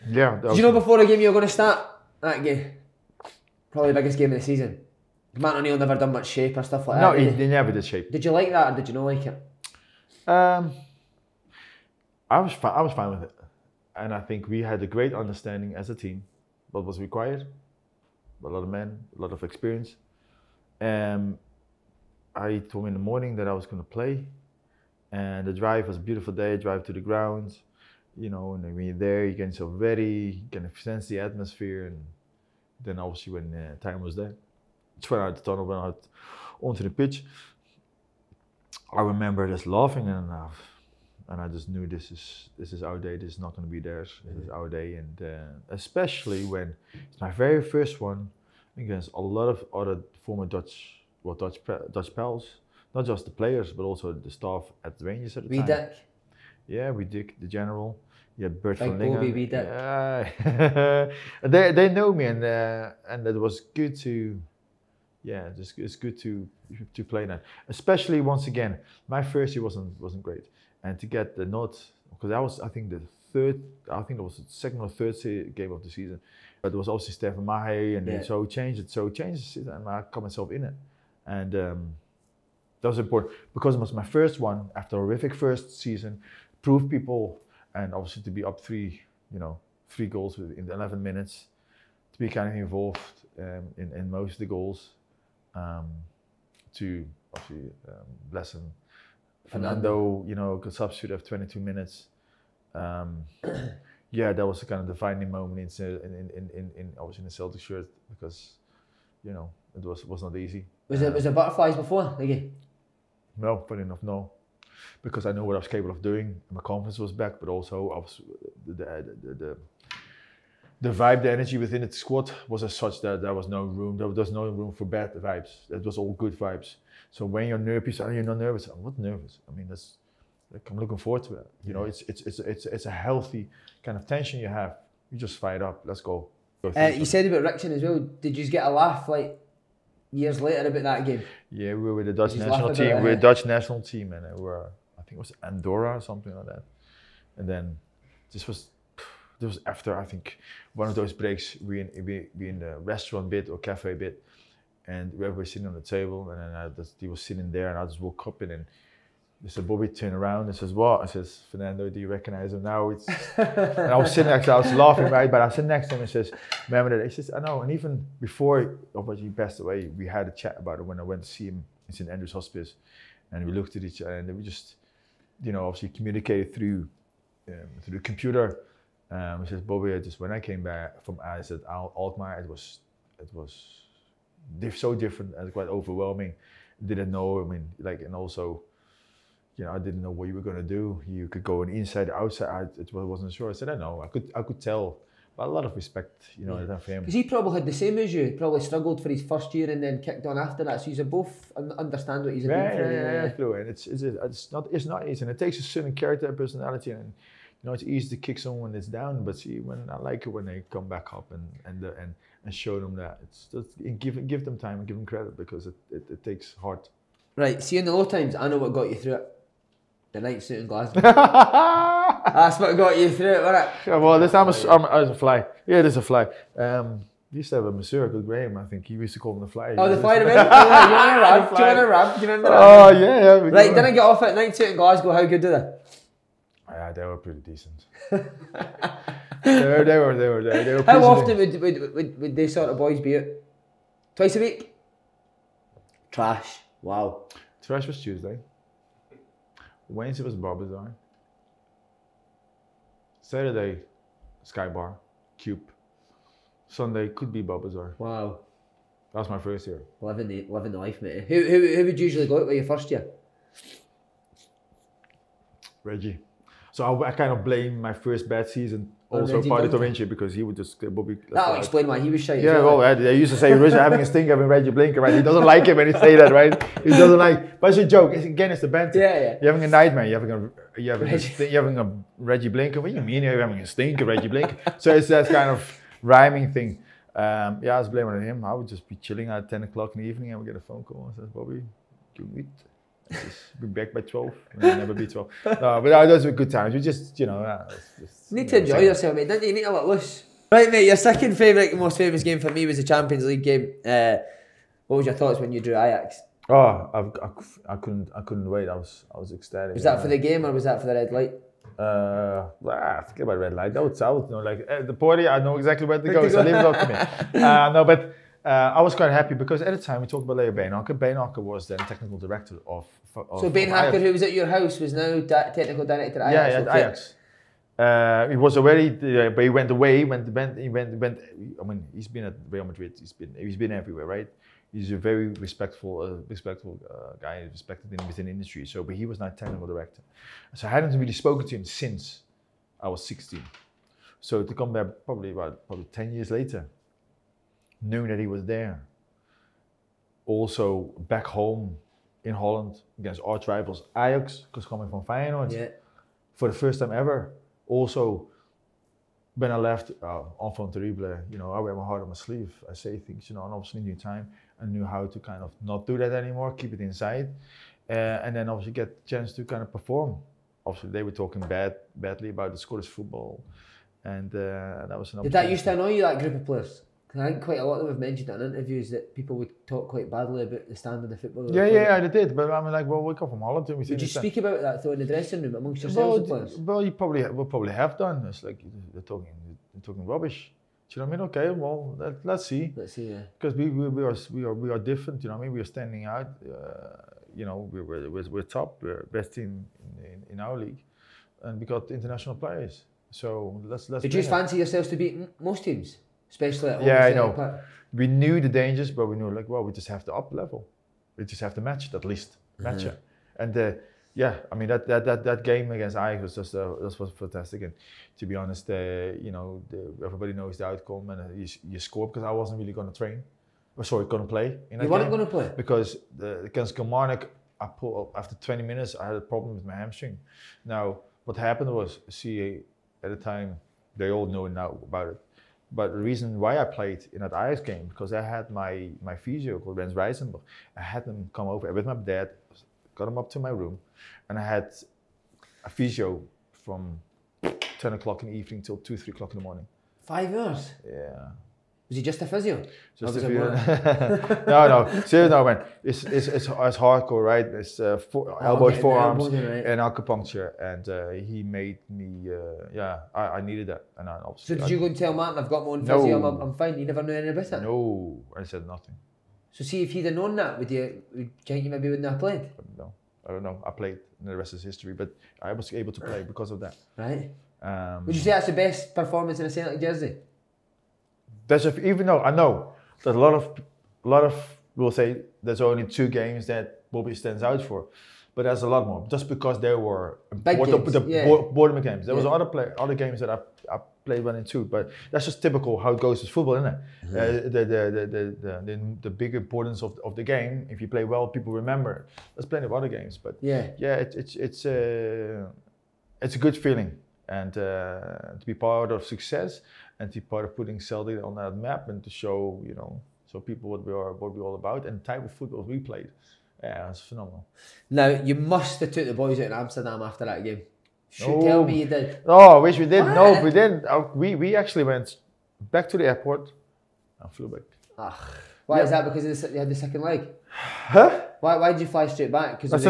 Yeah. Did you know before the game you were going to start that game? Probably the biggest game of the season. Matt O'Neill never done much shape or stuff like that. No, he never did shape. Did you like that, or did you not like it? I was fine with it, and I think we had a great understanding as a team what was required. A lot of men, a lot of experience. I told him in the morning that I was going to play, and the drive was a beautiful day. Drive to the grounds, you know, and when you're there, you get yourself ready, you can sense the atmosphere, and then obviously when time was there, just went out the tunnel, went out onto the pitch. I remember just laughing, and I just knew this is our day. This is not going to be theirs. This is our day, and especially when it's my very first one against a lot of other former Dutch pals, not just the players, but also the staff at the Rangers at the time. Dick. Yeah, we Dick, the general. You had Bert Big van Lingen. Bobby, Dick. They know me, and it was good to, it's good to play that. Especially once again, my first year wasn't great, and to get the nod, because that was I think it was the second or third game of the season. But there was also Stefan Mahe, and so it changed, and I got myself in it. And that was important, because it was my first one after a horrific first season, prove people, and obviously to be up 3-0 3 goals in 11 minutes, to be kind of involved in most of the goals, to obviously bless him. Fernando, you know, could substitute after 22 minutes. Yeah, that was a kind of defining moment in obviously in the Celtic shirt, because, you know, it was not easy. Was there butterflies before the game? No, funny enough, no. Because I knew what I was capable of doing. My confidence was back, but also I was, the vibe, the energy within the squad was as such that there was no room. There was no room for bad vibes. It was all good vibes. So when you're nervous, you're not nervous. I'm not nervous. I mean, that's like, I'm looking forward to it. You know, it's a healthy kind of tension you have. You just fire it up. Let's go. You said about Rickson as well. Did you get a laugh like years later about that game? Yeah, we were with the Dutch national team. We were a Dutch national team, and we were, I think it was Andorra or something like that. And then this was after, I think, one of those breaks. We in the restaurant bit or cafe bit, and we were sitting on the table, and then he was sitting there, and I just woke up, and then Mr. Bobby turned around and says, "What?" I says, "Fernando, do you recognize him now?" And I was sitting next to him, I was laughing, right? But I sit next to him and says, "Remember that?" He says, "I know." And even before he passed away, we had a chat about it when I went to see him in St. Andrew's Hospice, and we looked at each other, and we just, you know, obviously communicated through the computer. He says, "Bobby, when I came back from Alkmaar, it was so different and quite overwhelming. Didn't know. I mean, like, and also, you know, I didn't know what you were going to do. You could go inside, outside. I wasn't sure." I said, "I know. I could tell." But a lot of respect, you know, for him. Because he probably had the same as you. He probably struggled for his first year and then kicked on after that. So you both understand what he's doing. Yeah. And it's not easy. And it takes a certain character and personality. And, you know, it's easy to kick someone that's down. But see, when I like it when they come back up and show them that. It's just give them time and give them credit, because it takes heart. Right. See, in the low times, I know what got you through it. The night suit in Glasgow. That's what got you through it, wasn't it? Well, this time I was a fly. Yeah, there's a fly. We used to have a masseur called Graham, I think. He used to call him the fly. Oh, the fly to me? Yeah, you want a rab? Do you remember that? Oh, yeah. Right, didn't get off at night suit in Glasgow. How good are they? Yeah, they were pretty decent. they were How often would they sort of boys be out? Twice a week? Trash. Wow. Trash was Tuesday. Wednesday was Bar Bazaar. Saturday, Sky Bar, Cube. Sunday could be Bar Bazaar. Wow. That was my first year. Living the life, mate. Who would usually go out with you first year? Reggie. So I kind of blame my first bad season also partly to Vinci, because he would just Bobby. That'll explain why he was shy. Yeah, well, they used to say having a stink having Reggie Blinker, right? He doesn't like it when he say that, right? He doesn't like. But it's a joke. It's the banter. Yeah. You're having a nightmare. You're having a Reggie Blinker. What do you mean you're having a stink of Reggie Blinker? So it's that kind of rhyming thing. I was blaming him. I would just be chilling at 10 o'clock in the evening, and we get a phone call and says, "Bobby, can we just be back by 12, and I'll never be 12. No, but those were good times. We just, you know, need to enjoy yourself, mate. Don't you? Need to let loose. Right, mate. Your second most famous game for me was the Champions League game. What was your thoughts when you drew Ajax? Oh, I couldn't wait. I was ecstatic. Was that for the game or was that for the red light? Forget about red light. I would know, like the party. I know exactly where to go. So leave it up to me. No, but. I was quite happy because at the time we talked about Leo Beenhakker. Beenhakker was then technical director of So Beenhakker, who was at your house, was now technical director at Ajax. Yeah, at Ajax. He was already, but he went away. He went. I mean, he's been at Real Madrid. He's been everywhere, right? He's a very respectful guy, respected within the industry. So, but he was not technical director. So I hadn't really spoken to him since I was 16. So to come back probably 10 years later, knowing that he was there. Also back home in Holland against arch rivals Ajax, because coming from Feyenoord, for the first time ever. Also, when I left, enfant terrible, you know, I wear my heart on my sleeve. I say things, you know, and obviously new time. I knew how to kind of not do that anymore, keep it inside, and then obviously get the chance to kind of perform. Obviously, they were talking badly about the Scottish football, and that was an opportunity. Did that used to annoy you, that group of players? I think quite a lot of them have mentioned in interviews that people would talk quite badly about the standard of football. Yeah, I did. But I mean, like, well, we come from Holland. Would you speak about that though in the dressing room amongst yourselves, the players? Well, you probably have done. It's like they're talking talking rubbish. Do you know what I mean? Okay, well, let's see. Let's see, yeah. Because we are different. You know what I mean? We are standing out. You know, we're top. We're best team in our league, and we got international players. So let's. Did you fancy yourselves to beat most teams, especially at home? Yeah, I know. We knew the dangers, but we knew like, well, we just have to up level. We just have to match it at least, match it. And yeah, I mean that game against Ajax was just was fantastic. And to be honest, you know, everybody knows the outcome, and you score because I wasn't really going to train. Sorry, going to play. You weren't going to play because against Kilmarnock, I pulled after 20 minutes. I had a problem with my hamstring. Now, what happened was, see, at the time, they all know now about it. But the reason why I played in that Ajax game, because I had my physio called Rens Rijsenberg. I had him come over with my dad, got him up to my room, and I had a physio from 10 o'clock in the evening till 2, 3 o'clock in the morning. 5 hours? Yeah. Was he just a physio? Just a physio. No, seriously, no, man. It's hardcore, right? It's elbows, forearms, and acupuncture, and he made me. I needed that, and I obviously. So did you go and tell Martin, I've got my own physio, I'm fine? You never knew anything about it? No, I said nothing. So see, if he'd have known that, do you think you maybe wouldn't have played? No, I don't know. I played, and the rest is history. But I was able to play because of that. Right. Would you say that's the best performance in a Celtic jersey? Even though I know that a lot of will say there's only 2 games that Bobby stands out for, but there's a lot more. Just because they were boardroom games. There was other games that I played well in too, but that's just typical how it goes with football, isn't it? The big importance of the game. If you play well, people remember. There's plenty of other games, but it's a good feeling, and to be part of success. And to be part of putting Celtic on that map and to show, you know, people what we're all about and the type of football we played. Yeah, it's phenomenal. Now, you must have took the boys out in Amsterdam after that game. Tell me you did. Oh, I wish we did. What? No, we didn't. We actually went back to the airport and flew back. Why is that? Because you had the second leg? Huh? Why did you fly straight back? That's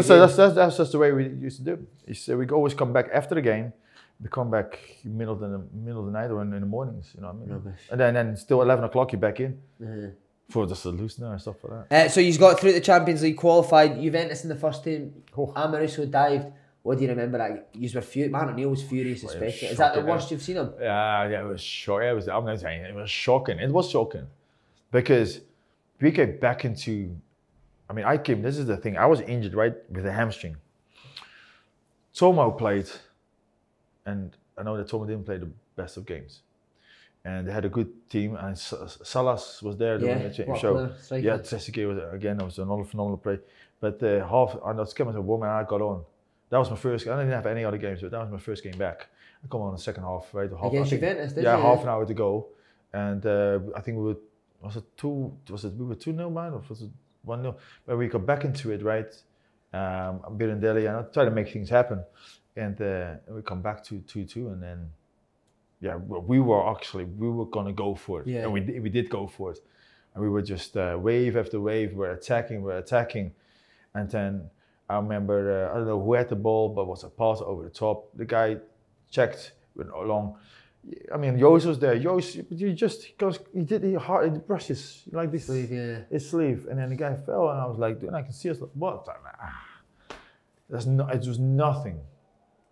just the way we used to do. We always come back after the game. We come back middle of the night or in the mornings, you know what I mean? Rubbish. And then still 11 o'clock you're back in for just a loosener and stuff like that. So you've got through the Champions League, qualified, Juventus in the first team, Amoruso dived. What do you remember? That you were furious. Man O'Neill was furious, especially. Is that the worst you've seen him? Yeah, it was shocking. I'm not saying it was shocking. It was shocking because we came back into. I mean, this is the thing. I was injured right with a hamstring. Tomo played. And I know that Tomo didn't play the best of games, and they had a good team. And Salas was there doing the show. Trezeguet was another phenomenal play. But I know Skimmers and Woman I got on. That was my first. I didn't have any other games, but that was my first game back. I come on in the second half, right? Against Juventus, did you? Half an hour to go, and I think we were 2-0 man, or was it 1-0? But we got back into it, right? Birandelli, and I tried to make things happen. And we come back to 2-2, and then we were gonna go for it, and we did go for it, and we were just wave after wave, we're attacking, and then I remember I don't know who had the ball, but it was a pass over the top. The guy checked, went along. I mean, Joost was there. Joost, he brushes like this, his sleeve, and then the guy fell, and I was like, dude, I can see us. What? It was nothing.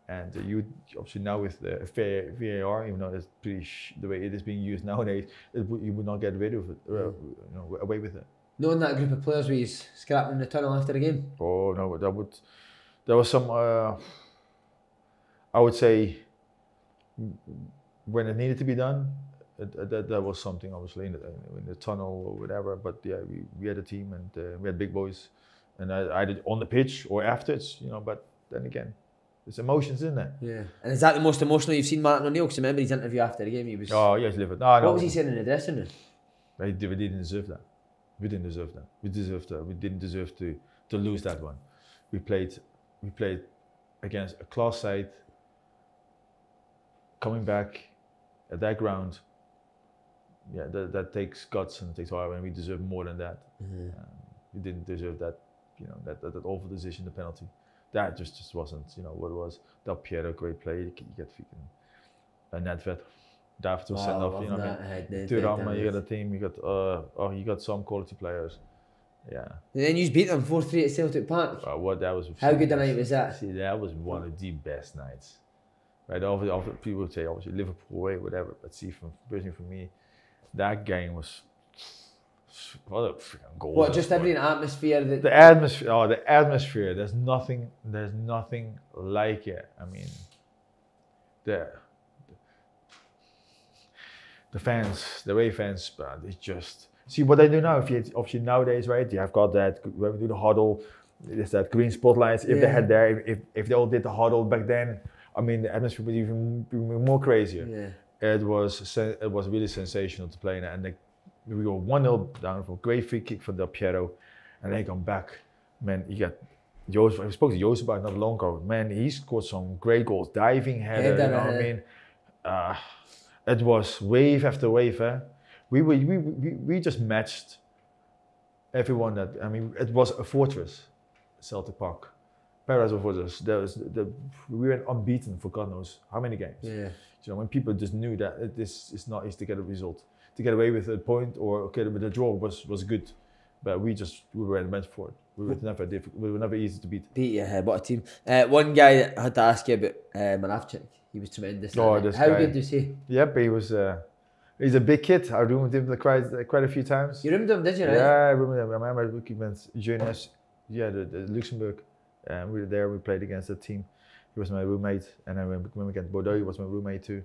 And you obviously now with the VAR, even though it's pretty the way it is being used nowadays, you would not get rid of it, away with it. Knowing that group of players was scrapping in the tunnel after the game. Oh no, there was some. I would say when it needed to be done, that was something obviously in the tunnel or whatever. But yeah, we had a team and we had big boys, and I did on the pitch or after it's But then again. There's emotions in there. Yeah. And is that the most emotional you've seen Martin O'Neill? Because I remember his interview after the game, he was... Oh, yes, livid. What was he saying in the dressing room? We didn't deserve that. We didn't deserve that. We didn't deserve to lose that one. We played against a class side, coming back at that ground. Yeah, that takes guts and takes heart, and we deserve more than that. We didn't deserve that, that awful decision, the penalty. That just wasn't, what it was. Del Piero, great play. You get freaking Nedved, Daft was sent off. You know what I mean? Turama, you got a team. You got some quality players. Yeah. And then you beat them 4-3 at Celtic Park. That was. How good a night was that? See, that was one of the best nights. Right? Obviously, people would say obviously Liverpool away, whatever. But see, personally for me, that game was. What a freaking goal! What, just every atmosphere? The atmosphere. Oh, the atmosphere. There's nothing like it. I mean, the fans, the away fans, it's just. See what they do now. If you obviously nowadays, right? You have got that when we do the huddle. There's that green spotlights. If they had there, if they all did the huddle back then, I mean, the atmosphere would even be more crazier. Yeah. It was really sensational to play in it, and we go 1-0 down for a great free kick for Del Piero, and they come back. Man, you got Joost. I spoke to Joost about not long ago. Man, he scored some great goals, diving header. You know what I mean? It was wave after wave. We just matched everyone. It was a fortress, Celtic Park. Paradise of fortress. We went unbeaten for God knows how many games. Yeah. You know, when people just knew that this is not easy to get a result. To get away with a point or with a draw was good, but we were meant for it. We were never easy to beat. What a team! One guy that I had to ask you about, Manafchik. He was tremendous. How good was he? Yep, he was. He's a big kid. I roomed him quite a few times. You roomed him, did you? Right? Yeah, I roomed him. I remember we went juniors. Yeah, the Luxembourg. We were there. We played against the team. He was my roommate, and then when we got Bordeaux, he was my roommate too.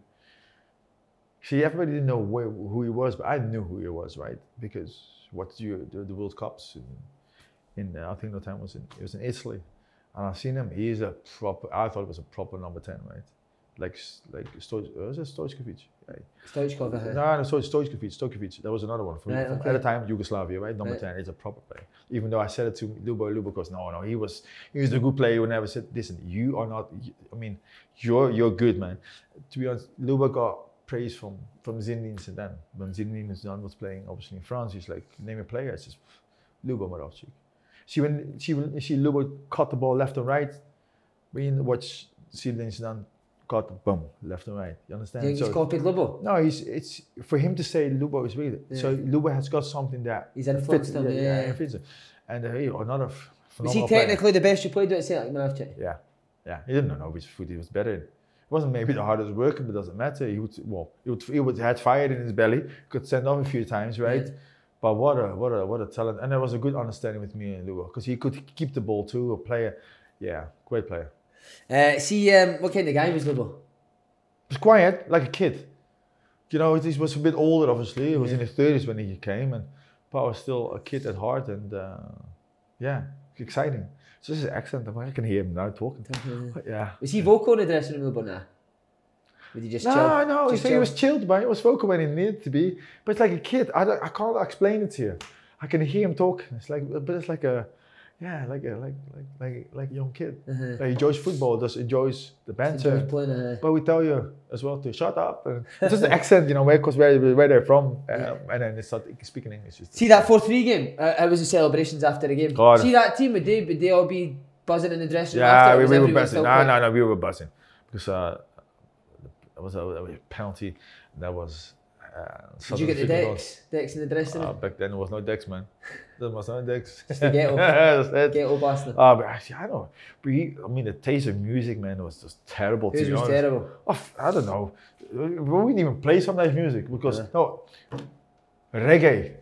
See, everybody didn't know who he was, but I knew who he was, right? Because the World Cups in I think the time it was in Italy, and I've seen him. He's a proper. I thought it was a proper number 10, right? Was it Stojkovic? Right? Stojkovic. No, Stojkovic. That was another one from at the time Yugoslavia, right? Number 10 is a proper player. Even though I said it to Lubo goes, no, he was a good player. Who never said, listen, you are not. I mean, you're good, man. To be honest, Lubo got praise from Zinedine Zidane. When Zinedine Zidane was playing, obviously in France, he's like, name a player. It's just Lubo Moravchik. See when Lubo cut the ball left and right, when you watch Zinedine Zidane cut the boom left and right. You understand? You just copied Lubo? No, it's for him to say Lubo is really. Yeah. So Lubo has got something that he's influenced him. Yeah. And another. Was he technically the best you played with at Celtic, Moravchik? Yeah. He didn't know which foot he was better in. It wasn't maybe the hardest worker, but it doesn't matter. He had fire in his belly, could send off a few times, right? Yeah. But what a talent. And there was a good understanding with me and Lubo, because he could keep the ball too, a player. Yeah, great player. What kind of guy was Lubo? He was quiet, like a kid. You know, he was a bit older, obviously. He was in his 30s when he came, but I was still a kid at heart, and exciting. So this is accent. I can hear him now talking. Yeah. Was he vocal in the dressing room or not? Would he just chill? No. He was chilled, but he was vocal when he needed to be. But it's like a kid. I can't explain it to you. I can hear him talk. It's like a young kid. He enjoys football. Enjoys the banter. But we tell you as well to shut up. It's just the accent, because where they're from, and then they start speaking English. See that 4-3 game? How was the celebrations after the game? God. See that team? Would they all be buzzing in the dressing room after? Yeah, we were buzzing. No, we were buzzing because that was a penalty. That was. Did you get the decks? Decks in the dressing room? Back then there was no decks, man. There was no decks. Just the ghetto. Ghetto bastard. But actually, I don't know. But the taste of music, man, was just terrible. Whose was terrible? I don't know. We didn't even play some nice music because reggae.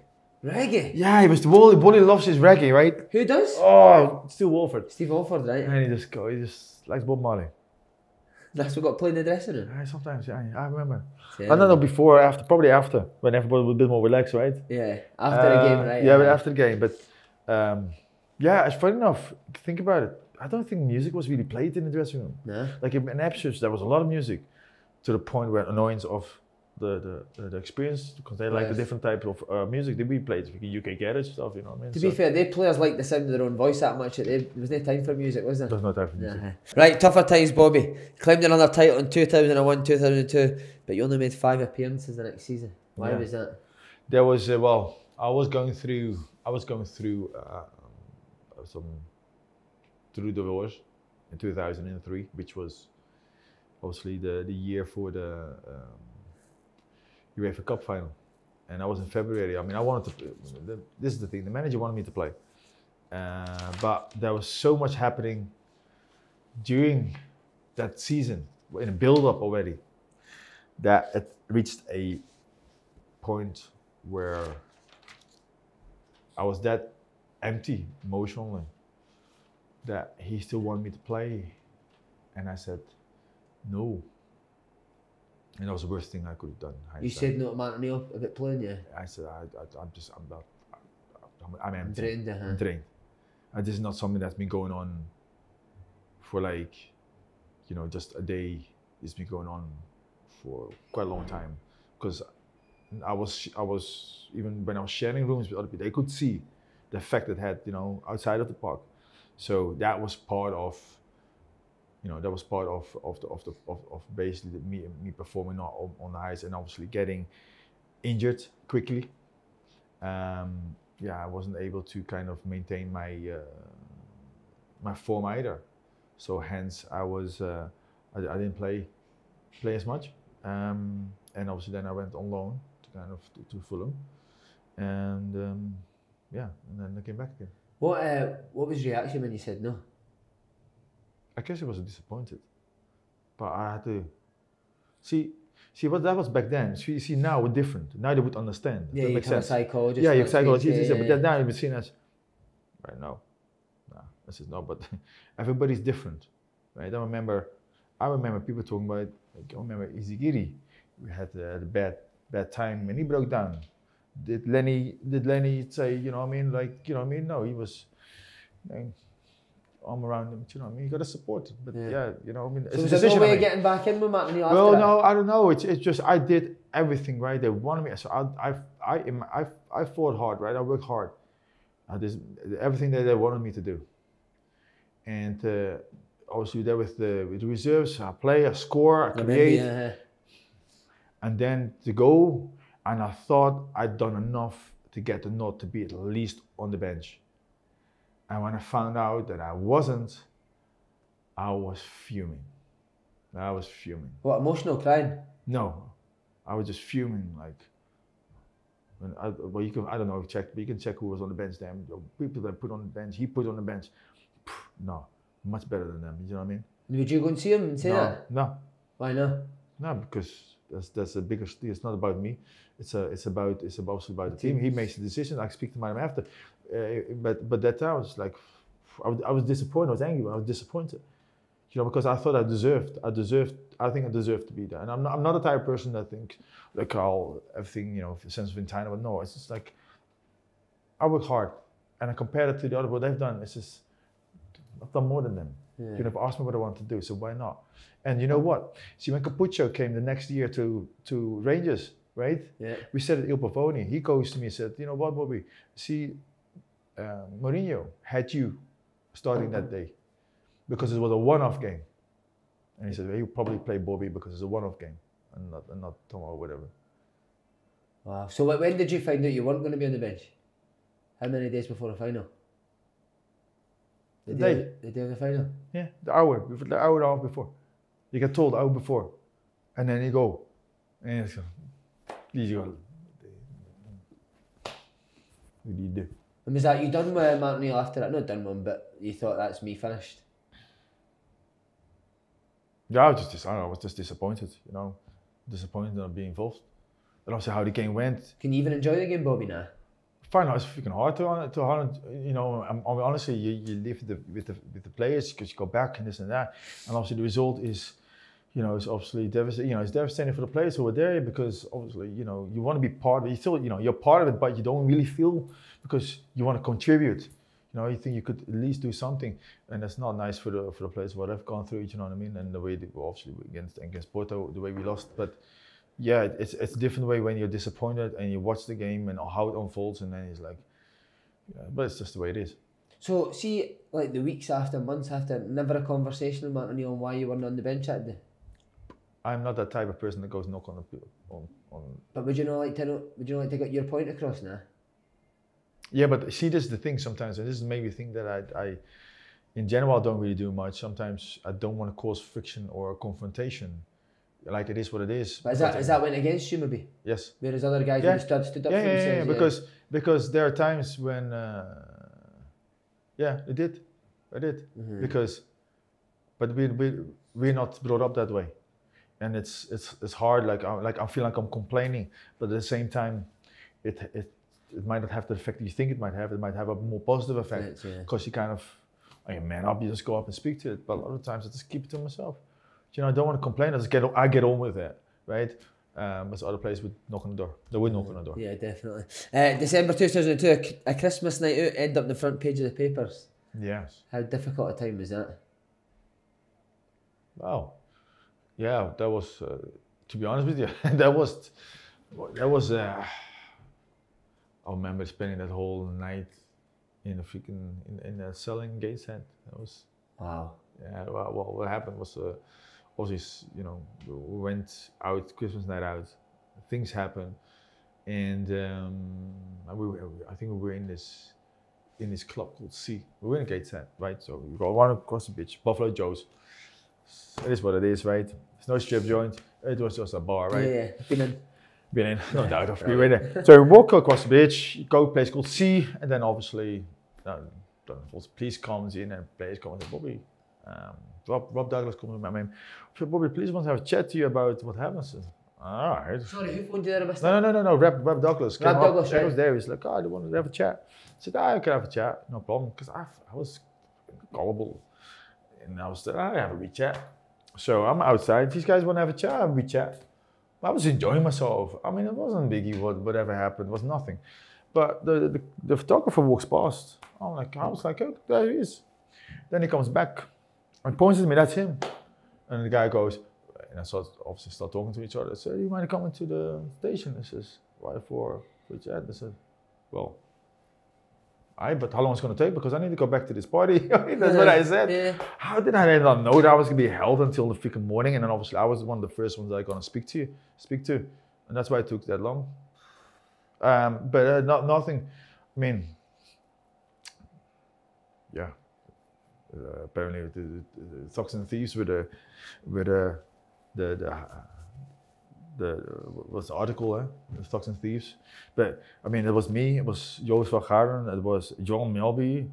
Reggae? Yeah, he was Wally loves his reggae, right? Who does? Oh, Steve Walford. Steve Walford, right? And he just likes Bob Marley. That's what got played in the dressing room? Yeah, sometimes, I remember. I don't know, before or after, probably after, when everybody was a bit more relaxed, right? Yeah, after the game, right? Yeah, but after the game. But it's funny enough, think about it. I don't think music was really played in the dressing room. No. Like in Ipswich, there was a lot of music to the point where annoyance of the experience, because they like the different type of music that we played, UK garage stuff, you know what I mean? To be fair, they players like the sound of their own voice that much that there was no time for music, was there? There's no time for music. Right, tougher times, Bobby. Claimed another title in 2001, 2002, but you only made 5 appearances the next season. Why was that? There was I was going through through divorce in 2003, which was obviously the year for the UEFA Cup final. And I was in February. I mean, I wanted to, this is the thing, the manager wanted me to play. But there was so much happening during that season, in a build-up already, that it reached a point where I was that empty emotionally that he still wanted me to play. And I said, no. And that was the worst thing I could have done. You said no to Martin O'Neill about playing, yeah? I said, I'm empty. Drained, I'm drained. And this is not something that's been going on for like, you know, just a day. It's been going on for quite a long time. Because I was, even when I was sharing rooms with other people, they could see the effect it had, you know, outside of the park. So that was part of, you know, that was part of basically me performing on the ice and obviously getting injured quickly. Yeah, I wasn't able to kind of maintain my my form either. So hence I was I didn't play as much. And obviously then I went on loan to kind of to Fulham, and yeah, and then I came back again. What was your reaction when you said no? I guess I was disappointed, but I had to see what that was back then. See now we're different. Now they would understand. Yeah, you become a psychologist. Yeah, you're a psychologist. But now you've seen as right now. No, this is not. But everybody's different, right? I remember people talking about. Like, I remember Izagiri. We had a bad time and he broke down. Did Lenny say, you know what I mean? Like, you know what I mean? No, he was. Arm around him, you know what I mean? You got to support it, but yeah, you know what I mean? So was there no way of getting back in with Martin O'Neill after that? Well, no, I don't know. It's just I did everything right. They wanted me, so I fought hard, right? I worked hard. Everything that they wanted me to do, and obviously there with the reserves, I play, I score, I create, and then to go, and I thought I'd done enough to get the nod to be at least on the bench. And when I found out that I wasn't, I was fuming. What, emotional crying? No, I was just fuming. Like, well, you can, I don't know if you checked, but you can check who was on the bench there. People that put on the bench, he put on the bench. No, much better than them. You know what I mean? Would you go and see him and say that? No. Why not? No, because that's a bigger. It's not about me. It's about the team. He makes the decision. I speak to him after. But that time I was like, I was disappointed. I was angry. I was disappointed. You know, because I thought I think I deserved to be there. And I'm not the type of person that thinks like everything, you know, a sense of entitlement. But no, it's just like I work hard, and I compare it to the other what they've done. It's just I've done more than them. Yeah. You know, asked me what I want to do, so why not? And you know what? See, when Capuccio came the next year to Rangers, right? Yeah. We said at Il Pavoni, he goes to me and said, you know what, Bobby? See, Mourinho had you starting that day because it was a one-off game. And he said, well, he'll probably play Bobby because it's a one-off game and not tomorrow or whatever. Wow. So when did you find out you weren't going to be on the bench? How many days before the final? The day of the final? Yeah, the hour and a half before. You get told the hour before. And then you go. And it's what do you do? And was that you done with Martin O'Neill after that? Not done one, but you thought that's me finished? Yeah, I was just disappointed, you know. Disappointed in not being involved. And also how the game went. Can you even enjoy the game, Bobby, now? Fine, it's freaking hard to Holland. You know, honestly, you live with the players because you go back and this and that. And obviously the result is, you know, it's obviously devastating. You know, it's devastating for the players who are there because obviously, you know, you want to be part of it. You still, you know, you're part of it, but you don't really feel because you want to contribute. You know, you think you could at least do something, and that's not nice for the players what they've gone through. You know what I mean? And the way they obviously against Porto, the way we lost, but. Yeah, it's a different way when you're disappointed and you watch the game and how it unfolds, and then it's like, yeah, but it's just the way it is. So, see, like the weeks after, months after, never a conversation with Martin O'Neill on why you weren't on the bench that day? I'm not that type of person that goes knock on the on. But would you not like to know? Would you not like to get your point across now? Yeah, but see, this is the thing sometimes, and this is maybe a thing that I in general, I don't really do much. Sometimes I don't want to cause friction or confrontation. like it is what it is. But is that went against you maybe? Yes. Whereas other guys really stood up for themselves. Because there are times when I did. But we're not brought up that way, and it's hard. Like I feel like I'm complaining, but at the same time, it might not have the effect that you think it might have. It might have a more positive effect because you kind of, you man up, you just go up and speak to it. But a lot of times I just keep it to myself. You know, I don't want to complain. I get on with it, right? But other players would knock on the door. They would knock on the door. Yeah, definitely. December 2002, a Christmas night out, end up on the front page of the papers. Yes. How difficult a time was that? Wow. Yeah, that was. To be honest with you, that was. I remember spending that whole night in the freaking in the selling Gateshead. That was. Wow. Yeah. Well, what happened was. Obviously, you know, we went out Christmas night out. Things happened, and I think we were in this club called C. We were in Gateshead, right? So we go one across the beach, Buffalo Joe's. It is what it is, right? It's no strip joint. It was just a bar, right? Yeah. Been in, no doubt. We were there. So we walk across the beach, go to a place called C, and then obviously, the police comes in and players come and say, Bobby. Rob Douglas comes to my man. Bobby, please want to have a chat to you about what happens. All right. Sorry, who phoned you there? No. Rob Douglas. Rob Douglas, right. He was there. He's like, I want to have a chat. I said, I can have a chat, no problem, because I was gullible, and I was I have a wee chat. So I'm outside. These guys want to have a chat. I have a wee chat. I was enjoying myself. I mean, it wasn't biggie. Whatever happened was nothing. But the photographer walks past. I was like, oh, there he is. Then he comes back. And points at me, that's him. And the guy goes, and I obviously start talking to each other. I said, you mind coming to the station? He says, why for chat? I said, well, but how long is it going to take? Because I need to go back to this party. That's what I said. Yeah. How did I not know that I was going to be held until the freaking morning? And then obviously I was one of the first ones that I'm going to speak to. And that's why it took that long. But nothing, I mean, yeah. Apparently the Thugs and Thieves were the what's the article, the Thugs and Thieves. But I mean, it was me, it was Joost van Garen, it was John Melby,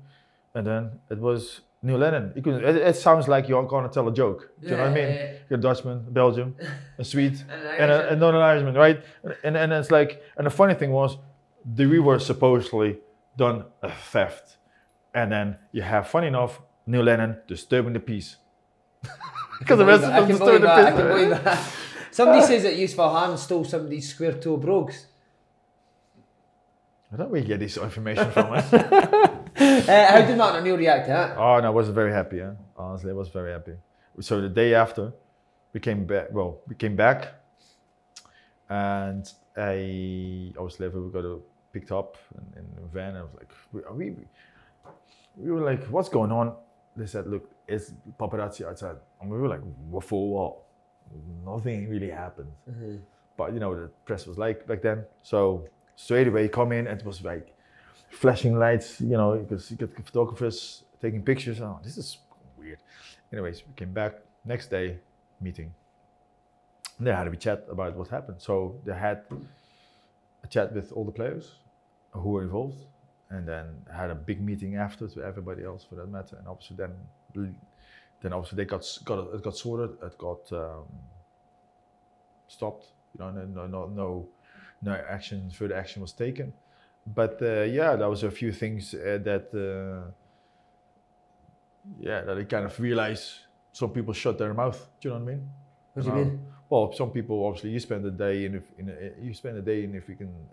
and then it was Neil Lennon. It sounds like you're going to tell a joke. Do you know what I mean? Yeah. You're Dutchman, Belgium, a Swede, and not an Irishman, right? And it's like, and the funny thing was, we were supposedly done a theft, and then you have, funny enough, Neil Lennon disturbing the peace. Because the rest of them disturbed the peace. I can believe that. Somebody says that Joost van Garen stole somebody's square toe brogues. I don't know where you get this information from. How did Martin O'Neill react to that? Oh, no, I wasn't very happy. Honestly, I was very happy. So the day after, we came back, and obviously we got picked up in a van. I was like, we were like, what's going on? They said, look, it's paparazzi outside. And we were like, what for what? Nothing really happened. Mm-hmm. But you know, the press was like back then. So straight away, come in, and it was like flashing lights, you know, because you get photographers taking pictures. Oh, this is weird. Anyways, we came back, next day, meeting. And they had a chat about what happened. So they had a chat with all the players who were involved. And then had a big meeting afterwards with everybody else, for that matter. And obviously then obviously it got sorted. It got stopped. You know, no action, further action was taken. But yeah, there was a few things that I kind of realized. Some people shut their mouth. Do you know what I mean? What do you mean? Well, some people obviously you spend a day in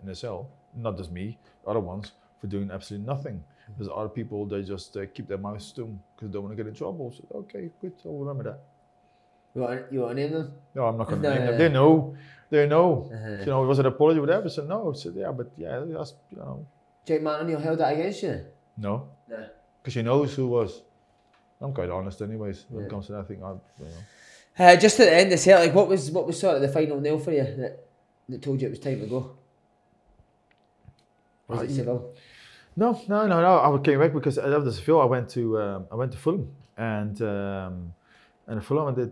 a cell. Not just me, other ones. For doing absolutely nothing. There's other people, they just keep their mouth stum because they don't want to get in trouble. So, okay, good, I'll remember that. You want to name them? No, I'm not going to name them. They know. Uh-huh. You know, was it an apology or whatever? I said, no. I said, yeah, but yeah, that's, you know. Jake Martin O'Neill held that against you? No. Because he knows who was. I'm quite honest anyways when it comes to that thing. Just at the end of Celtic, what was sort of the final nail for you that told you it was time to go? Was it Seville? No. I came back because after Seville I went to Fulham, and And Fulham I did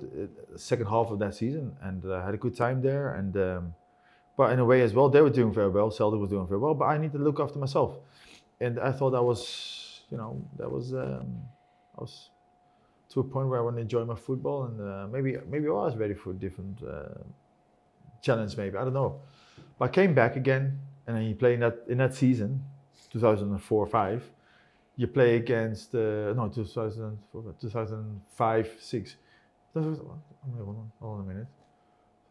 the second half of that season, and had a good time there. And but in a way as well, they were doing very well. Celtic was doing very well, but I need to look after myself. And I thought I was, I was to a point where I want to enjoy my football, and maybe I was ready for a different challenge. Maybe I don't know. But I came back again, and then you play in that season, 2004-05. You play against 2004, 2005-06. Hold on a minute.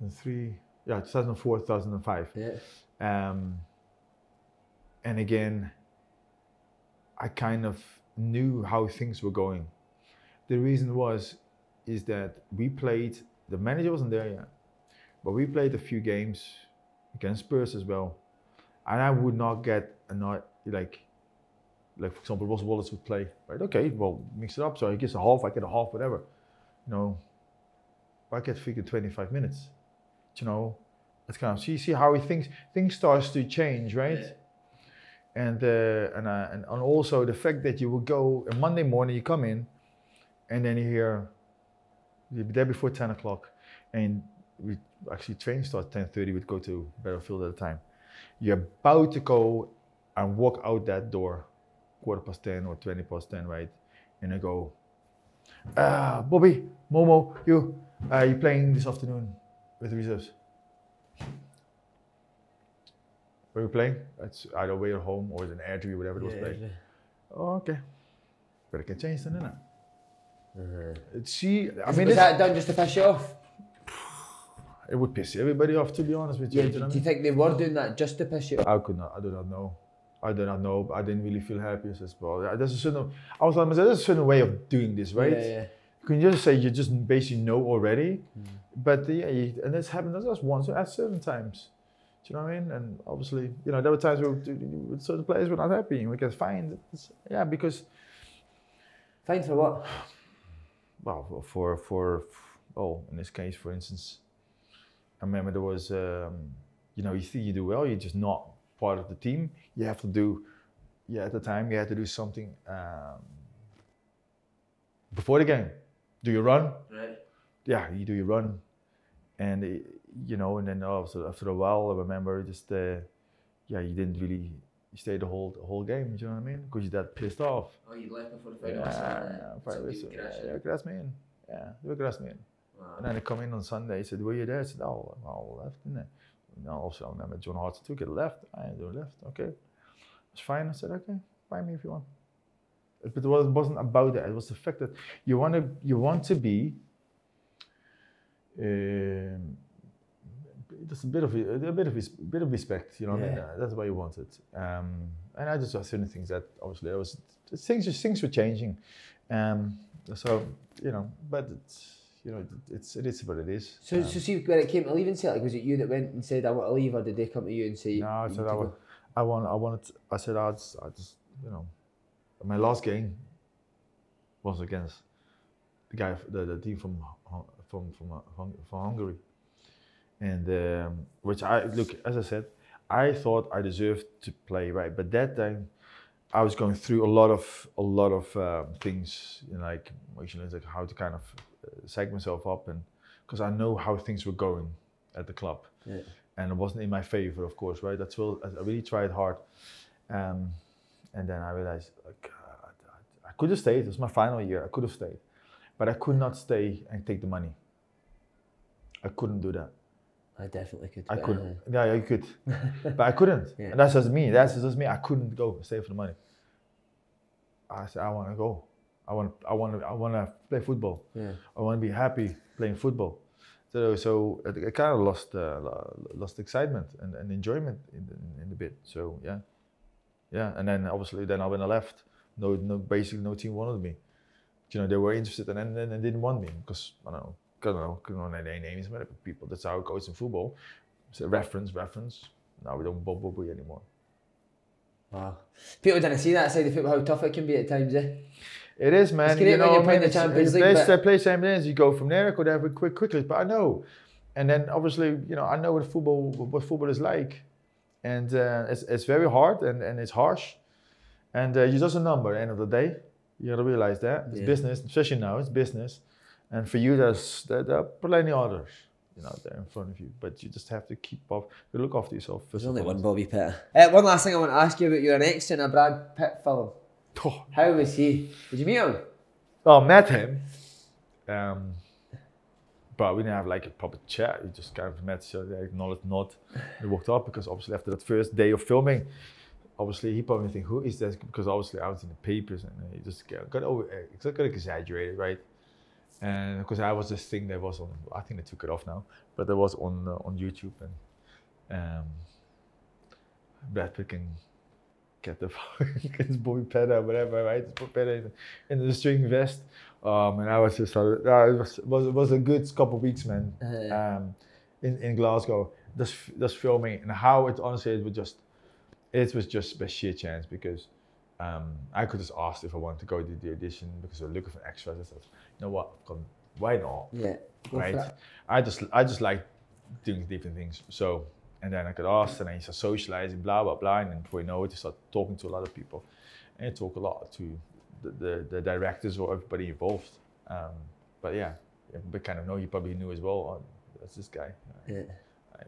2004, 2005. Yeah. And again, I kind of knew how things were going. The reason is that we played, the manager wasn't there yet, but we played a few games against Spurs as well. And I would not get annoyed, like for example, Ross Wallace would play, right? Okay, well, mix it up. So he gets a half, I get a half, whatever. I get figured 25 minutes. It's kind of see how he thinks. Things starts to change, right? Yeah. And also the fact that you will go on Monday morning, you come in, and then you'll be there before 10 o'clock, and we actually training starts 10:30. We'd go to Battlefield at the time. You're about to go and walk out that door, 10:15 or 10, right? And I go, Bobby, Momo, you playing this afternoon with the reserves? Where are we playing? It's either away or home, or it's an air to whatever it was playing. Yeah. Oh, okay. But it can change then, innit? Was that done just to piss you off? It would piss everybody off, to be honest with you. Yeah, do you think they were doing that just to piss you off? I do not know. I didn't really feel happy as well. There's a certain way of doing this, right? Yeah. You can just say you just basically know already, but and this happens just once at certain times. Do you know what I mean? And obviously, there were times where certain players were not happy, and we get fined. Because fined for what? Well, in this case, for instance, I remember there was, you think you do well, you're just not part of the team. You have to do, at the time, you had to do something before the game. Do you run? Right. Yeah, you do your run. And, and then after a while, I remember just, you didn't really stay the whole game, do you know what I mean? Because you're that pissed off. Oh, you left before the final? Yeah, grassed me in. Yeah, they were grassed me in. Wow. And then they come in on Sunday, said, were you there? I said, oh, I left, didn't I? No, also I remember John Hart took it left. I do left, okay. It's fine. I said, okay, buy me if you want. But it wasn't about that. It was the fact that you want to be just a bit of respect, you know what I mean? That's what you wanted. And I just saw certain things that obviously things were changing. So, but it's, it is what it is. So see, when it came to leaving Celtic, was it you that went and said, I want to leave, or did they come to you and say? No, I said I said I just my last game was against the guy, the team from Hungary, and which as I said, I thought I deserved to play, right, but that time I was going through a lot of things, like emotionally, like how to kind of psych myself up, and because I know how things were going at the club, and it wasn't in my favor, of course, right. I really tried hard, and then I realized I could have stayed. It was my final year. I could have stayed, but I could not stay and take the money. I couldn't do that. I definitely could. I couldn't. Yeah, you could, but I couldn't. Yeah. And that's just me. I couldn't go stay for the money. I said I want to go. I want to play football. Yeah. I want to be happy playing football. So I kind of lost excitement and enjoyment in the bit. So yeah. And then obviously when I left, basically no team wanted me. They were interested and then they didn't want me because I don't know any names, but people. That's how it goes in football. So reference. Now we don't bubble anymore. Wow. People didn't see that side of football, how tough it can be at times, eh? It is, man. It's great when you're playing the Champions League. They play Champions League, you go from there, could have it quickly. But I know, and then obviously, I know what football is like, and it's very hard and it's harsh, and you're just a number. At the end of the day, you got to realize that it's business, especially now. It's business, And for you, there are plenty others, you know, there in front of you. But you just have to keep up, to look after yourself. There's only one Bobby Petta. One last thing I want to ask you about. You're an extra in a Brad Pitt film. Oh. How was he? Did you meet him? Oh, I met him. But we didn't have like a proper chat. We just kind of met each other, acknowledged, nod, and walked up, because obviously after that first day of filming, obviously he probably think, who is this? Because obviously I was in the papers, and he just got exaggerated, right? And because I was this thing that was on, I think they took it off now, but that was on YouTube, and Brad Pitt can get the against Bobby Petta, whatever, right? Bobby Petta in the string vest. And I was just, it was a good couple of weeks, man. In Glasgow, just filming, and how it honestly it was just by sheer chance, because I could just ask if I wanted to go to the audition because I was looking for extras. I thought, you know what, why not? Yeah, right. I just like doing different things. So, and then I could ask, and then you start socializing, blah blah blah, and then before you know it, you start talking to a lot of people, and you talk a lot to the directors or everybody involved. But yeah, but kind of know you probably knew as well. Oh, that's this guy. Yeah.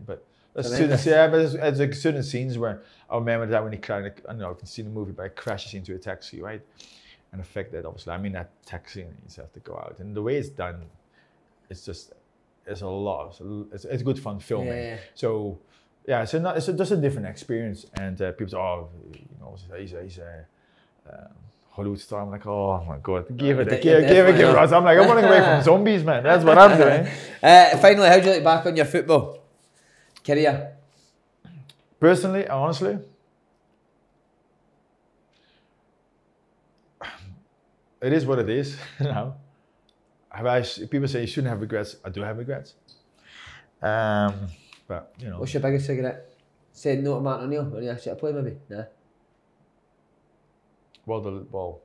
But it's like certain scenes where I remember that when he kind of, I don't know, I can see the movie, but he crashes into a taxi, right? And the fact that obviously I'm in that taxi and he just have to go out, and the way it's done, it's a lot. It's good fun filming. Yeah. So yeah, it's just a different experience. And people say, oh, you know, he's a Hollywood star. I'm like, oh my god, give it. I'm like, I'm running away from zombies, man. That's what I'm doing. Finally, how do you look back on your football career? Personally, honestly, it is what it is. You know, people say you shouldn't have regrets. I do have regrets. But you know, what's your biggest regret? Saying no to Martin O'Neill when you actually play, maybe? Nah. Well,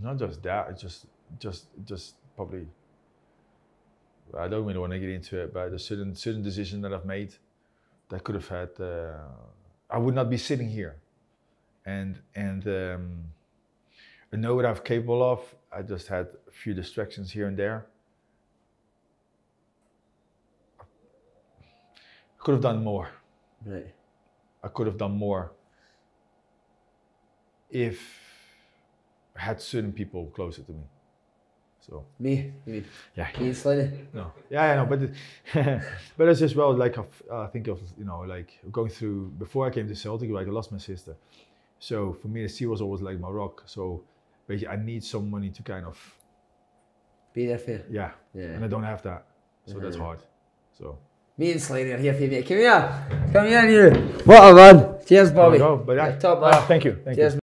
not just that. It's just probably. I don't really want to get into it, but a certain decision that I've made that could have had. I would not be sitting here, and I know what I'm capable of. I just had a few distractions here and there. I could have done more. Right. I could have done more if I had certain people closer to me. So me, you mean? Yeah. Me and Slaney? No. Yeah, I know, but but it's just well, like I think of, you know, like going through before I came to Celtic, like I lost my sister. So for me, the sea was always like my rock. So basically, I need somebody to kind of be there for you. Yeah. And I don't have that, so that's hard. So. Me and Slaney are here for you, mate. Come here, you. What a run. Cheers, Bobby. But yeah, top man. Thank you. Cheers,